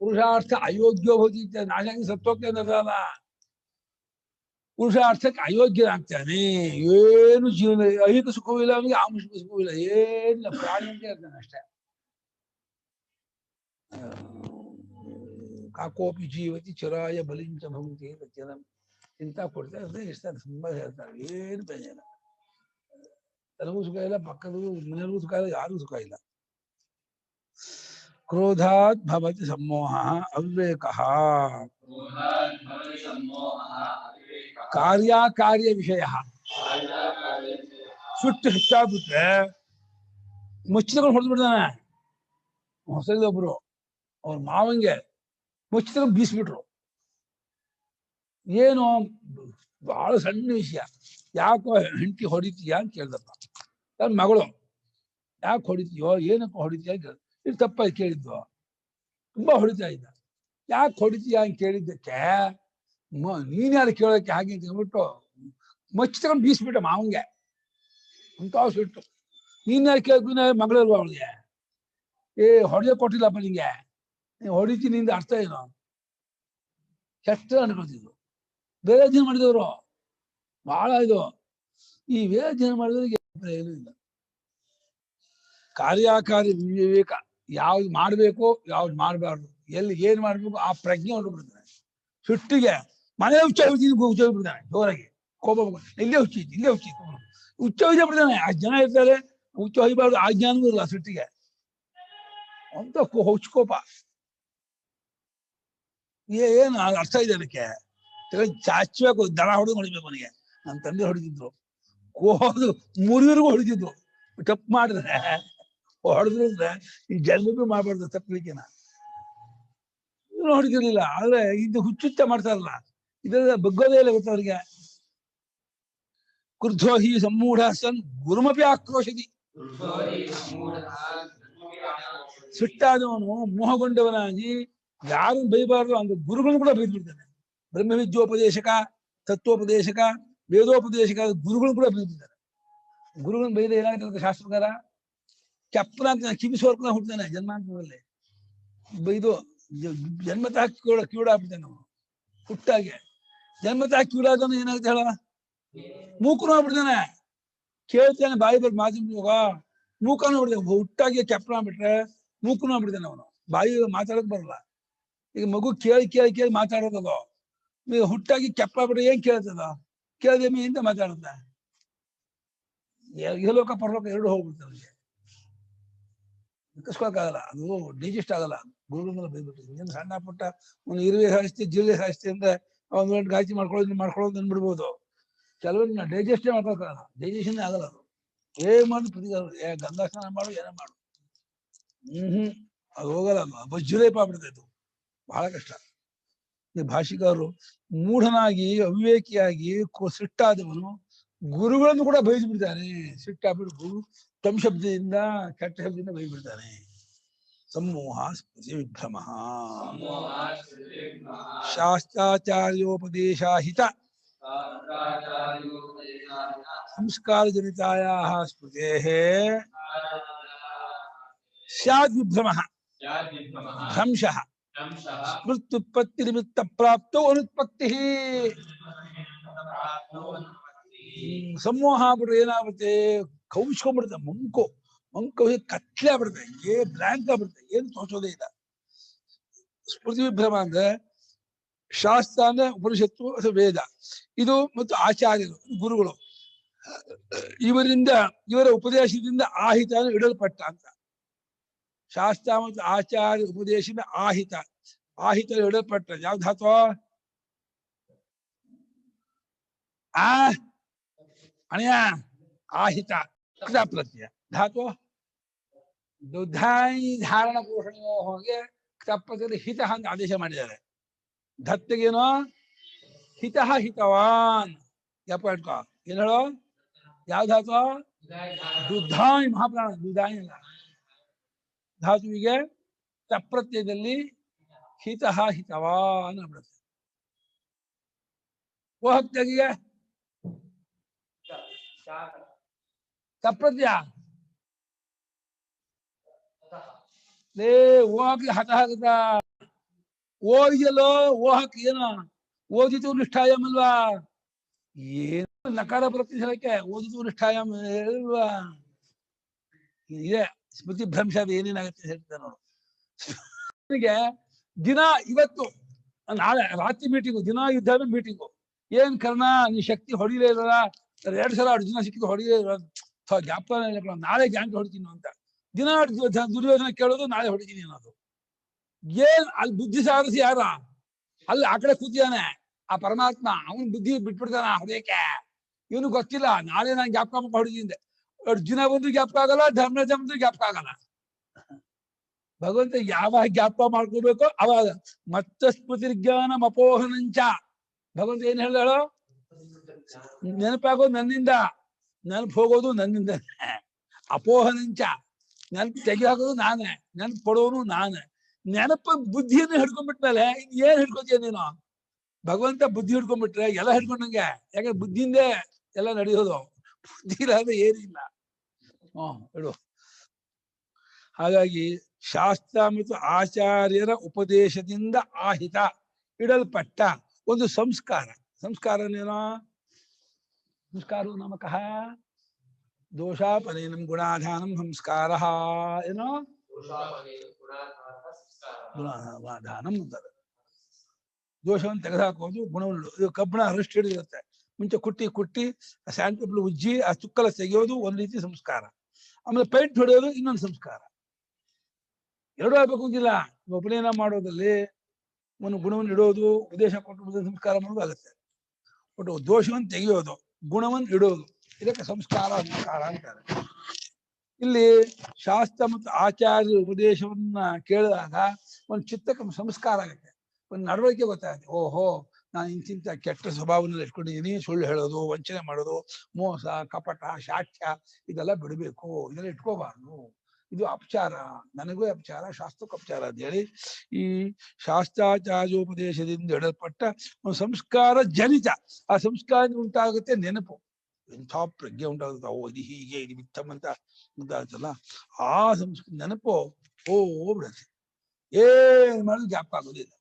ಪುರುಷಾರ್ಥ ಅಯೋಗ್ಯ ಹೋಗಿ ನಾಶ ಸತ್ತೋಗ್ತಾನೆ ಅಲ್ಲ ಪುರುಷಾರ್ಥಕ್ಕೆ ಅಯೋಗ್ಯನಾಗ್ತಾನೆ ಏನು ಜೀವನ ಐಹಿಕ ಸುಖವೂ ಇಲ್ಲ ಅವನಿಗೆ ಆಂಶ ಸುಖವೂ ಇಲ್ಲ ಏನಿಲ್ಲ ಪ್ರಾಣಿ ಅಂತ ಇರ್ತಾನೆ ಅಷ್ಟೇ ಕಾಕೋಪಿ ಜೀವತಿ ಚಿರಾಯ ಬಲಿಂಚ ಭಂಗಿ ಜನ ಇಂತ ಕೊಡ್ತಾರೆ ಅಂದ್ರೆ ಇರ್ತಾರೆ ತುಂಬಾ ಹೇಳ್ತಾರೆ ಏನು ಪ್ರಯೋಜನ ತನಗೂ ಸುಖ ಇಲ್ಲ ಪಕ್ಕದೂ ಮನೆಯಲ್ಲೂ ಸುಖ ಇಲ್ಲ ಯಾರಿಗೂ ಸುಖ ಇಲ್ಲ ಕ್ರೋಧಾತ್ ಭವತಿ ಸಮ್ಮೋಹ ಅವಿವೇಕಃ ಕಾರ್ಯಕಾರ್ಯ ವಿಷಯ ಸುಟ್ಟು ಹೆಚ್ಚಾಗ್ಬಿಟ್ರೆ ಮುಚ್ಚಿತಗಳು ಹೊಡೆದು ಬಿಡ್ತಾನೆ ಹೊಸದ ಒಬ್ರು ಅವ್ರ ಮಾವಂಗೆ ಮುಚ್ಚಿತಗಳು ಬೀಸ್ಬಿಟ್ರು ಏನು ಬಹಳ ಸಣ್ಣ ವಿಷಯ ಯಾಕೋ ಹೆಂಡತಿ ಹೊಡಿತೀಯ ಅಂತ ಕೇಳ್ದಪ್ಪ ನನ್ನ ಮಗಳು ಯಾಕೆ ಹೊಡಿತೀಯೋ ಏನಕ್ಕೆ ಹೊಡಿತೀಯ ಅಂತ ಕೇಳ್ದ ಇದು ತಪ್ಪಾಗಿ ಕೇಳಿದ್ವು ತುಂಬಾ ಹೊಡಿತಾ ಇದ್ದ ಯಾಕೆ ಹೊಡಿತೀಯ ಅಂತ ಕೇಳಿದ್ದಕ್ಕೆ ನೀನ್ ಯಾರು ಕೇಳೋಕೆ ಹಾಗೆ ಅಂತ ಹೇಳ್ಬಿಟ್ಟು ಮಚ್ಚಿ ತಗೊಂಡು ಬೀಸ್ಬಿಟ್ಟ ಮಾವಂಗೆ ಅಂತ ಸಿಟ್ಟು ನೀನ್ ಯಾರು ಕೇಳಿದ್ವಿ ಮಗಳಲ್ವ ಅವಳಿಗೆ ಹೊಡೆಯ ಕೊಟ್ಟಿಲ್ಲಪ್ಪ ನಿಂಗೆ ನೀವು ಹೊಡಿತೀನಿ ನಿಂದ ಅರ್ಥ ಏನು ಕೆಟ್ಟ ಅನ್ಕೊಳ್ತಿದ್ರು ಬೇರೆ ಜನ ಮಾಡಿದವರು ಬಹಳ ಇದು ಈ ಬೇರೆ ಜನ ಮಾಡಿದವರಿಗೆ ಏನೂ ಇಲ್ಲ ಕಾರ್ಯಕಾರಿ ವಿವೇಕ ಯಾವ್ದು ಮಾಡ್ಬೇಕು ಯಾವ್ದು ಮಾಡಬಾರ್ದು ಎಲ್ಲಿ ಏನ್ ಮಾಡ್ಬೇಕು ಆ ಪ್ರಜ್ಞೆ ಹೊರಬಿಡ್ತಾನೆ ಸಿಟ್ಟಿಗೆ ಮನೆ ಹುಚ್ಚ ಬಿಡ್ತಾನೆ ಜೋರಾಗಿ ಕೋಪ ಇಲ್ಲೇ ಹುಚ್ಚಿತ್ತು ಇಲ್ಲೇ ಹುಚ್ಚಿತ್ತು ಹುಚ್ಚ ಬಿಡ್ತಾನೆ ಆ ಜನ ಇರ್ತಾರೆ ಹುಚ್ಚ ಹೊಯ್ಬಾರ್ದು ಆ ಜ್ಞಾನವೂ ಇಲ್ಲ ಸಿಟ್ಟಿಗೆ ಅಂತ ಹುಚ್ಕೋಪ ಏನು ಅರ್ಥ ಇದೆ ಅದಕ್ಕೆ ಚಾಚಬೇಕು ದನ ಹೊಡೆದು ಹೊಡಿಬೇಕು ಅವನಿಗೆ ನನ್ನ ತಂದೆ ಹೊಡಿತಿದ್ರು ಕೋದು ಮುರಿಯರಿಗೂ ಹೊಡಿತಿದ್ರು ತಪ್ಪು ಮಾಡಿದ್ರೆ ಹೊಡೆದ್ರು ಅಂದ್ರೆ ಈ ಜನ್ಮಕ್ಕೂ ಮಾಡ್ಬಾರ್ದು ತಪ್ಪಲಿಕ್ಕೆನ ಹೊಡಿತಿರ್ಲಿಲ್ಲ ಆದ್ರೆ ಇದು ಹುಚ್ಚುಚ್ಚ ಮಾಡ್ತಾರಲ್ಲ ಇದೆಲ್ಲ ಬಗ್ಗೋದೇ ಇಲ್ಲ ಗೊತ್ತ ಅವ್ರಿಗೆ ಕ್ರುದ್ಧೋ ಹಿ ಸಮ್ಮೂಢ ಸನ್ ಗುರುಮಪಿ ಆಕ್ರೋಶದಿ ಸಿಟ್ಟಾದವನು ಮೋಹಗೊಂಡವನಾಗಿ ಯಾರು ಬೈಬಾರ್ದು ಅಂದ್ರೆ ಗುರುಗಳನ್ನು ಕೂಡ ಬೈದ್ಬಿಡ್ತಾನೆ ಬ್ರಹ್ಮವಿದ್ಯೋಪದೇಶಕ ತತ್ವೋಪದೇಶಕ ವೇದೋಪದೇಶಕ ಗುರುಗಳನ್ನು ಕೂಡ ಬೈದಿದ್ದಾರೆ ಗುರುಗಳನ್ನು ಬೈದ ಏನಾಗ್ತದೆ ಶಾಸ್ತ್ರಕಾರ ಚಪ್ಪನ ಅಂತ ಕಿವಿಸೋರ್ಕೊಂಡ ಹುಡ್ತಾನೆ ಜನ್ಮಾಂತರದಲ್ಲಿ ಬೈದು ಜನ್ಮತಃ ಕಿವುಡಾಗ್ಬಿಡ್ತಾನೆ ಅವನು ಹುಟ್ಟಾಗೆ ಜನ್ಮತಃ ಕಿವುಡಾದವನು ಏನಾಗುತ್ತೆ ಹೇಳ ಮೂಕನು ಆಗ್ಬಿಡ್ತಾನೆ ಕೇಳ್ತಾನೆ ಬಾಯಿ ಬರ್ದು ಮಾತಿನ ಮೂಕನು ಬಿಡ್ತಾನೆ ಹುಟ್ಟಾಗಿ ಚಪ್ಪನ ಬಿಟ್ರೆ ಮೂಕನು ಆಗ್ಬಿಡ್ತಾನೆ ಅವನು, ಬಾಯಿ ಮಾತಾಡಕ್ ಬರಲ್ಲ. ಈಗ ಮಗು ಕೇಳಿ ಕೇಳಿ ಕೇಳಿ ಮಾತಾಡೋದದು, ಈಗ ಹುಟ್ಟಾಗಿ ಕೆಪ್ಪಾಗ್ಬಿಟ್ರೆ ಏನ್ ಕೇಳ್ತದ, ಕೇಳದೆ ಇಂದ ಮಾತಾಡುತ್ತೆ. ಇಹಲೋಕ ಪರಲೋಕ ಎರಡು ಹೋಗ್ಬಿಡ್ತದೆ ಅವನಿಗೆ, ಆಗಲ್ಲ, ಅದು ಡೈಜೆಸ್ಟ್ ಆಗಲ್ಲ. ಗುರುಗಳ ಬೈಬಿಟ್ಟು ಇನ್ನೇನು ಸಣ್ಣ ಪುಟ್ಟ ಒಂದು ಇರುವೆ ಸಾಯಿಸ್ತಿ ಜಿಲ್ಲೆ ಸಾಯಿಸ್ತಿ ಅಂದ್ರೆ ಒಂದ್ ಗಂಟೆ ಗಾಯತಿ ಮಾಡ್ಕೊಳ್ಳೋದು ಅಂದ್ಬಿಡ್ಬೋದು. ಕೆಲವೊಂದು ಡೈಜೆಸ್ಟೇ ಮಾಡ್ಕೊಳಕ್ಕಾಗಲ್ಲ, ಡೈಜೆಷನ್ ಆಗಲ್ಲ. ಅದು ಏನ್ ಮಾಡಿ ಪ್ರತಿ ಗಂಗಾ ಸ್ನಾನ ಮಾಡು ಏನೇ ಮಾಡು ಅದು ಹೋಗಲ್ಲ, ಬಜ್ಜುಲೇಪ ಆಗ್ಬಿಡ್ತೈತು, ಬಹಳ ಕಷ್ಟ. ಈ ಭಾಷಿಕರು ಮೂಢನಾಗಿ ಅವಿವೇಕಿಯಾಗಿ ಸಿಟ್ಟಾದವನು ಗುರುಗಳನ್ನು ಕೂಡ ಬೈದ್ಬಿಡ್ತಾನೆ. ಸಿಟ್ಟಾಗ್ಬಿಟ್ಟು ಗುರು ತಮ್ ಶಬ್ದದಿಂದ ಕೆಟ್ಟ ಶಬ್ದದಿಂದ ಬೈದ್ಬಿಡ್ತಾನೆ. ಸಮೂಹ ಸ್ಮೃತಿ ವಿಭ್ರಮ ಶಾಸ್ತ್ರಾಚಾರ್ಯೋಪದೇಶಾಹಿತ ಸಂಸ್ಕಾರ ಜನಿತಾಯಾ ಸ್ಮೃತೆ ಸ್ಯಾದ್ ವಿಭ್ರಮ ಭ್ರಂಶಃ ಸ್ಮೃತ್ಯುತ್ಪತ್ತಿ ನಿಮಿತ್ತ ಪ್ರಾಪ್ತೋ ಅನುತ್ಪತ್ತಿ. ಸಮೂಹ ಆಗ್ಬಿಟ್ರೆ ಏನಾಗುತ್ತೆ, ಕೌಚ್ಕೊಂಡ್ಬಿಡುತ್ತೆ, ಮಂಕು ಕತ್ಲೆ ಆಗ್ಬಿಡುತ್ತೆ, ಬ್ಲ್ಯಾಂಕ್ ಆಗ್ಬಿಡುತ್ತೆ, ಏನು ತೋಚೋದೇ ಇಲ್ಲ. ಸ್ಮೃತಿ ವಿಭ್ರಮ ಅಂದ್ರೆ ಶಾಸ್ತ್ರ ಅಂದ್ರೆ ಉಪನಿಷತ್ತು ಅಥವಾ ವೇದ, ಇದು ಮತ್ತು ಆಚಾರ್ಯರು ಗುರುಗಳು ಇವರ ಉಪದೇಶದಿಂದ ಆಹಿತ ಇಡಲ್ಪಟ್ಟ ಅಂತ. ಶಾಸ್ತ್ರ ಮತ್ತು ಆಚಾರ್ಯ ಉಪದೇಶದಿಂದ ಆಹಿತ ಇಡಲ್ಪಟ್ಟ ಯಾವ ಧಾತು? ಅಣಯ ಆಹಿತ ಪ್ರತ್ಯಯ ಧಾತು. ದುಧಾಯಿ ಧಾರಣ ಪೋಷಣೆಯೋ ಹೋಗಿ ತಪ್ಪದಲ್ಲಿ ಹಿತ ಅಂತ ಆದೇಶ ಮಾಡಿದ್ದಾರೆ. ಧತ್ತಿಗೇನೋ ಹಿತಃ ಹಿತವಾನ್. ಯಪ್ಪ ಇಟ್ಕೋ, ಏನ್ ಹೇಳೋ, ಯಾವ ಧಾತು? ದುಧಾಯಿ ಮಹಾಪ್ರಾಣ, ದುಧಾಯಿ ಅಲ್ಲ. ಧಾತುವಿಗೆ ತಪ್ರತ್ಯಯದಲ್ಲಿ ಹಿತಃ ಹಿತವಾನ್ ಆಗ್ಬಿಡುತ್ತೆ. ಓಹಕ್ತಿಗೆ ತಪ್ರತ್ಯಯ ಲೇ ಓಹಕ್ಕೆ ಹತಃ ಹತ ಓದಿಯಲ್ಲೋ, ಓಹಕ್ ಏನು ಓದಿತು ನಿಷ್ಠಾಯಂ ಅಲ್ವಾ? ಏನು ನಕಾರ ಪ್ರತ್ಯಯಕ್ಕೆ ಓದಿತು ನಿಷ್ಠಾಯಂ ಅಲ್ವಾ? ಇದೆ ಸ್ಮೃತಿ ಭ್ರಂಶ. ಏನೇನಾಗುತ್ತೆ ಹೇಳ್ತಾರೆ ನೋಡು. ದಿನ ಇವತ್ತು ನಾಳೆ ರಾತ್ರಿ ಮೀಟಿಂಗು, ದಿನ ಯುದ್ಧ ಮೀಟಿಂಗು. ಏನ್ ಕರ್ಣ ನೀ ಶಕ್ತಿ ಹೊಡಿಲೇ ಇರಲ್ಲ, 2 ಸಲ ಅರ್ಜುನ ಸಿಕ್ಕಿದ್ದು ಹೊಡಿಲೇ ಇರೋ, ಜ್ಞಾಪಕ ಇಲ್ಲ, ನಾಳೆ ಗ್ಯಾಂಗ್ ಹೊಡಿತೀನಿ ಅಂತ ದಿನ ದುರ್ಯೋಧನ ಕೇಳೋದು, ನಾಳೆ ಹೊಡಿತೀನಿ ಅನ್ನೋದು. ಏನ್ ಅಲ್ಲಿ ಬುದ್ಧಿ ಸಾರಿಸಿ ಯಾರ ಅಲ್ಲಿ ಆ ಕಡೆ ಕೂತಿದ್ದಾನೆ ಆ ಪರಮಾತ್ಮ, ಅವನ್ ಬುದ್ಧಿ ಬಿಟ್ಬಿಡ್ತಾನ ಹೊಡೆಯಕ್ಕೆ. ಇವನು ಗೊತ್ತಿಲ್ಲ ನಾಳೆ ನಾನು ಜ್ಞಾಪಕ ಹೊಡಿತೀನಿ. ಅರ್ಜುನ ಬಂದ್ರು ಜ್ಞಾಪಕ ಆಗಲ್ಲ, ಧರ್ಮರಾಜ ಬಂದ್ರು ಜ್ಞಾಪಕ ಆಗಲ್ಲ. ಭಗವಂತ ಯಾವಾಗ ಜ್ಞಾಪಕ ಮಾಡ್ಕೋಬೇಕು ಅವಾಗ. ಮತ್ತ ಸ್ಮೃತಿ ಜ್ಞಾನ ಅಪೋಹನಂಚ. ಭಗವಂತ ಏನ್ ಹೇಳೋ, ನೆನಪಾಗೋದು ನನ್ನಿಂದ, ನೆನಪು ಹೋಗೋದು ನನ್ನಿಂದ. ಅಪೋಹನಂಚ, ನೆನಪು ತೆಗಿ ಹಾಕೋದು ನಾನೇ, ನೆನಪು ಕೊಡೋನು ನಾನೇ. ನೆನಪು ಬುದ್ಧಿಯನ್ನು ಹಿಡ್ಕೊಂಡ್ಬಿಟ್ಮೇಲೆ ಏನ್ ಹಿಡ್ಕೊತೀಯ ನೀನು? ಭಗವಂತ ಬುದ್ಧಿ ಹಿಡ್ಕೊಂಡ್ಬಿಟ್ರೆ ಎಲ್ಲ ಹಿಡ್ಕೊಂಡಂಗೆ. ಯಾಕಂದ್ರೆ ಬುದ್ಧಿಯಿಂದೇ ಎಲ್ಲ ನಡೆಯೋದು, ಬುದ್ಧಿ ಇಲ್ಲದೆ ಏನಿಲ್ಲ. ಹೇಳು. ಹಾಗಾಗಿ ಶಾಸ್ತ್ರ ಮತ್ತು ಆಚಾರ್ಯರ ಉಪದೇಶದಿಂದ ಆಹಿತ ಇಡಲ್ಪಟ್ಟ ಒಂದು ಸಂಸ್ಕಾರ. ಸಂಸ್ಕಾರನೇನೋ? ಸಂಸ್ಕಾರೋ ನಮಕಃ ದೋಷಾಪನೇನಂ ಗುಣಾಧಾನಂ ಸಂಸ್ಕಾರ. ಏನೋ ಗುಣಾಧಾನಂ ಅಂತಾರೆ. ದೋಷವನ್ನು ತೆಗೆದುಹಾಕೋದು, ಗುಣವನ್ನು. ಇದು ಕಬ್ಬಣ ರಸ್ಟ್ ಹಿಡಿದಿರುತ್ತೆ, ಮುಂಚೆ ಕುಟ್ಟಿ ಸ್ಯಾಂಡ್ ಪೇಪರ್ ಉಜ್ಜಿ ಆ ಚುಕ್ಕಲ ತೆಗೆಯೋದು ಒಂದ್ ರೀತಿ ಸಂಸ್ಕಾರ. ಆಮೇಲೆ ಪೈಂಟ್ ಹೊಡೆಯೋದು ಇನ್ನೊಂದು ಸಂಸ್ಕಾರ. ಎರಡೂ ಆಗ್ಬೇಕು ಅಂತಿಲ್ಲ. ಉಪನಯನ ಮಾಡೋದಲ್ಲಿ ಒಂದು ಗುಣವನ್ನು ಇಡೋದು, ಉಪದೇಶ ಕೊಟ್ಟು ಸಂಸ್ಕಾರ ಮಾಡೋದು ಆಗುತ್ತೆ. ಒಟ್ಟು ದೋಷವನ್ನು ತೆಗೆಯೋದು, ಗುಣವನ್ನು ಇಡೋದು, ಇದಕ್ಕೆ ಸಂಸ್ಕಾರ ಅಂತಾರೆ. ಇಲ್ಲಿ ಶಾಸ್ತ್ರ ಮತ್ತು ಆಚಾರ್ಯ ಉಪದೇಶವನ್ನ ಕೇಳಿದಾಗ ಒಂದು ಚಿತ್ತಕ್ಕೆ ಸಂಸ್ಕಾರ ಆಗುತ್ತೆ, ಒಂದು ನಡವಳಿಕೆ ಗೊತ್ತಾಗುತ್ತೆ. ಓಹೋ, ನಾನು ಇಂತಿಂತ ಕೆಟ್ಟ ಸ್ವಭಾವನೆಲ್ಲ ಇಟ್ಕೊಂಡಿದ್ದೀನಿ, ಸುಳ್ಳು ಹೇಳೋದು, ವಂಚನೆ ಮಾಡೋದು, ಮೋಸ, ಕಪಟ, ಶಾಠ್ಯ ಇದೆಲ್ಲ ಬಿಡಬೇಕು, ಇದೆಲ್ಲ ಇಟ್ಕೋಬಾರ್ದು, ಇದು ಅಪಚಾರ, ನನಗೂ ಅಪಚಾರ, ಶಾಸ್ತ್ರಕ್ಕೂ ಅಪಚಾರ ಅಂತ ಹೇಳಿ ಈ ಶಾಸ್ತ್ರಾಚಾರ್ಯೋಪದೇಶದಿಂದ ಇಡಲ್ಪಟ್ಟ ಒಂದು ಸಂಸ್ಕಾರ ಜನಿತ. ಆ ಸಂಸ್ಕಾರ ಉಂಟಾಗುತ್ತೆ ನೆನಪು, ಎಂಥ ಪ್ರಜ್ಞೆ ಉಂಟಾಗುತ್ತೆ. ಓ ಇದು ಹೀಗೆ, ಇದು ಮಿಥ್ಯಂ ಅಂತ ಉಂಟಾಗುತ್ತಲ್ಲ, ಆ ನೆನಪು ಬಿಡುತ್ತೆ. ಏನ್ ಮಾಡೋದು ಜ್ಞಾಪಕ ಆಗೋದಿಲ್ಲ,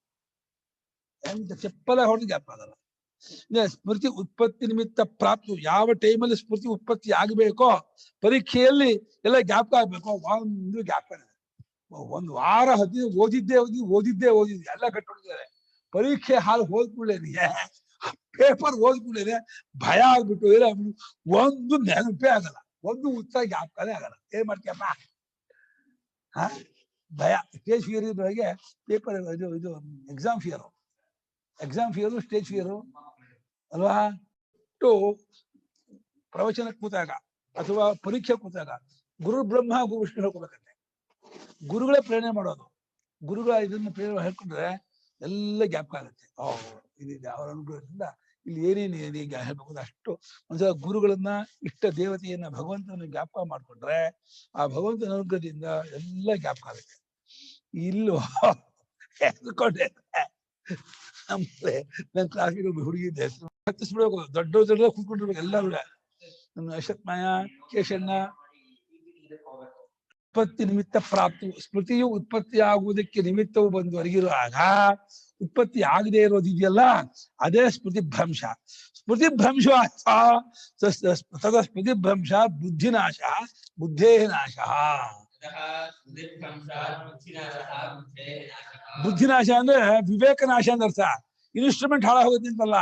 ಎಂತ ಚೆಪ್ಪಲ ಹೊಡೆದು ಜ್ಞಾಪಕ ಆಗಲ್ಲ. ಸ್ಮೃತಿ ಉತ್ಪತ್ತಿ ನಿಮಿತ್ತ ಪ್ರಾಪ್ತು. ಯಾವ ಟೈಮಲ್ಲಿ ಸ್ಮೃತಿ ಉತ್ಪತ್ತಿ ಆಗಬೇಕೋ, ಪರೀಕ್ಷೆಯಲ್ಲಿ ಎಲ್ಲ ಜ್ಞಾಪಕ ಆಗ್ಬೇಕೋ, ಒಂದು ಜ್ಞಾಪಕ ಒಂದು ವಾರ 15 ಓದಿದ್ದೇ ಎಲ್ಲ ಕಟ್ಕೊಂಡಿದ್ದಾರೆ. ಪರೀಕ್ಷೆ ಹಾಲು ಹೋದ್ಕೊಳ್ಳೇನಿಗೆ ಪೇಪರ್ ಓದ್ಕೊಳ್ಳೇನೆ ಭಯ ಆಗ್ಬಿಟ್ಟು ಒಂದು ನೆನಪೇ ಆಗಲ್ಲ, ಒಂದು ಉತ್ತರ ಜ್ಞಾಪಕನೇ ಆಗಲ್ಲ. ಏನ್ ಮಾಡ್ತೀಯಪ್ಪ? ಭಯ. ಸ್ಟೇಜ್ ಫಿಯರ್ ಇದ್ರೊಳಗೆ ಪೇಪರ್ ಇದು ಎಕ್ಸಾಮ್ ಫಿಯರು ಸ್ಟೇಜ್ ಫಿಯರು ಅಲ್ವಾ? ಪ್ರವಚನಕ್ಕೆ ಕೂತಾಗ ಅಥವಾ ಪರೀಕ್ಷೆ ಕೂತಾಗ ಗುರು ಬ್ರಹ್ಮ ಗುರು ವಿಷ್ಣು ಹೇಳ್ಕೊಬೇಕಂತೆ. ಗುರುಗಳೇ ಪ್ರೇರಣೆ ಮಾಡೋದು. ಗುರುಗಳ ಇದನ್ನ ಪ್ರೇರಣೆ ಹೇಳ್ಕೊಂಡ್ರೆ ಎಲ್ಲ ಜ್ಞಾಪಕ ಆಗುತ್ತೆ. ಇದಿದೆ ಅವರ ಅನುಗ್ರಹದಿಂದ ಇಲ್ಲಿ ಏನೇನು ಹೇಳ್ಬೇಕು ಅಷ್ಟು. ಒಂದ್ಸಲ ಗುರುಗಳನ್ನ, ಇಷ್ಟ ದೇವತೆಯನ್ನ, ಭಗವಂತನ ಜ್ಞಾಪಕ ಮಾಡ್ಕೊಂಡ್ರೆ ಆ ಭಗವಂತನ ಅನುಗ್ರಹದಿಂದ ಎಲ್ಲ ಜ್ಞಾಪಕ ಆಗುತ್ತೆ. ಇಲ್ಲೂ ಹೆದ್ಕೊಂಡೆ ನಮ್ಮಲ್ಲಿ ನನ್ನ ಕ್ಲಾಸಿಗೆ ಹುಡುಗಿದ್ದೆ ಹೆಸರು ಹತ್ತಿಸ್ಬಿಡ್ಬೇಕು. ದೊಡ್ಡ ಕೂತ್ಕೊಂಡಿರ್ಬೇಕು ಎಲ್ಲರೂ. ನನ್ನ ಅಶತ್ಮಯ ಕೇಶಣ್ಣ ಉತ್ಪತ್ತಿ ನಿಮಿತ್ತ ಪ್ರಾಪ್ತಿ. ಸ್ಮೃತಿಯು ಉತ್ಪತ್ತಿ ಆಗುವುದಕ್ಕೆ ನಿಮಿತ್ತವು ಬಂದು ಒರಗಿರುವಾಗ ಉತ್ಪತ್ತಿ ಆಗದೆ ಇರೋದಿದೆಯಲ್ಲ, ಅದೇ ಸ್ಮೃತಿ ಭ್ರಂಶ. ಸ್ಮೃತಿ ಭ್ರಂಶ ತದ ಸ್ಮೃತಿ ಭ್ರಂಶ ಬುದ್ಧಿನಾಶ, ಬುದ್ಧೇ ನಾಶ. ಬುದ್ಧಿನಾಶ ಅಂದ್ರೆ ವಿವೇಕ ನಾಶ ಅಂತ ಅರ್ಥ. ಇನ್ಸ್ಟ್ರೂಮೆಂಟ್ ಹಾಳಾಗೋಗುತ್ತೆ ಅಂತಲ್ಲ,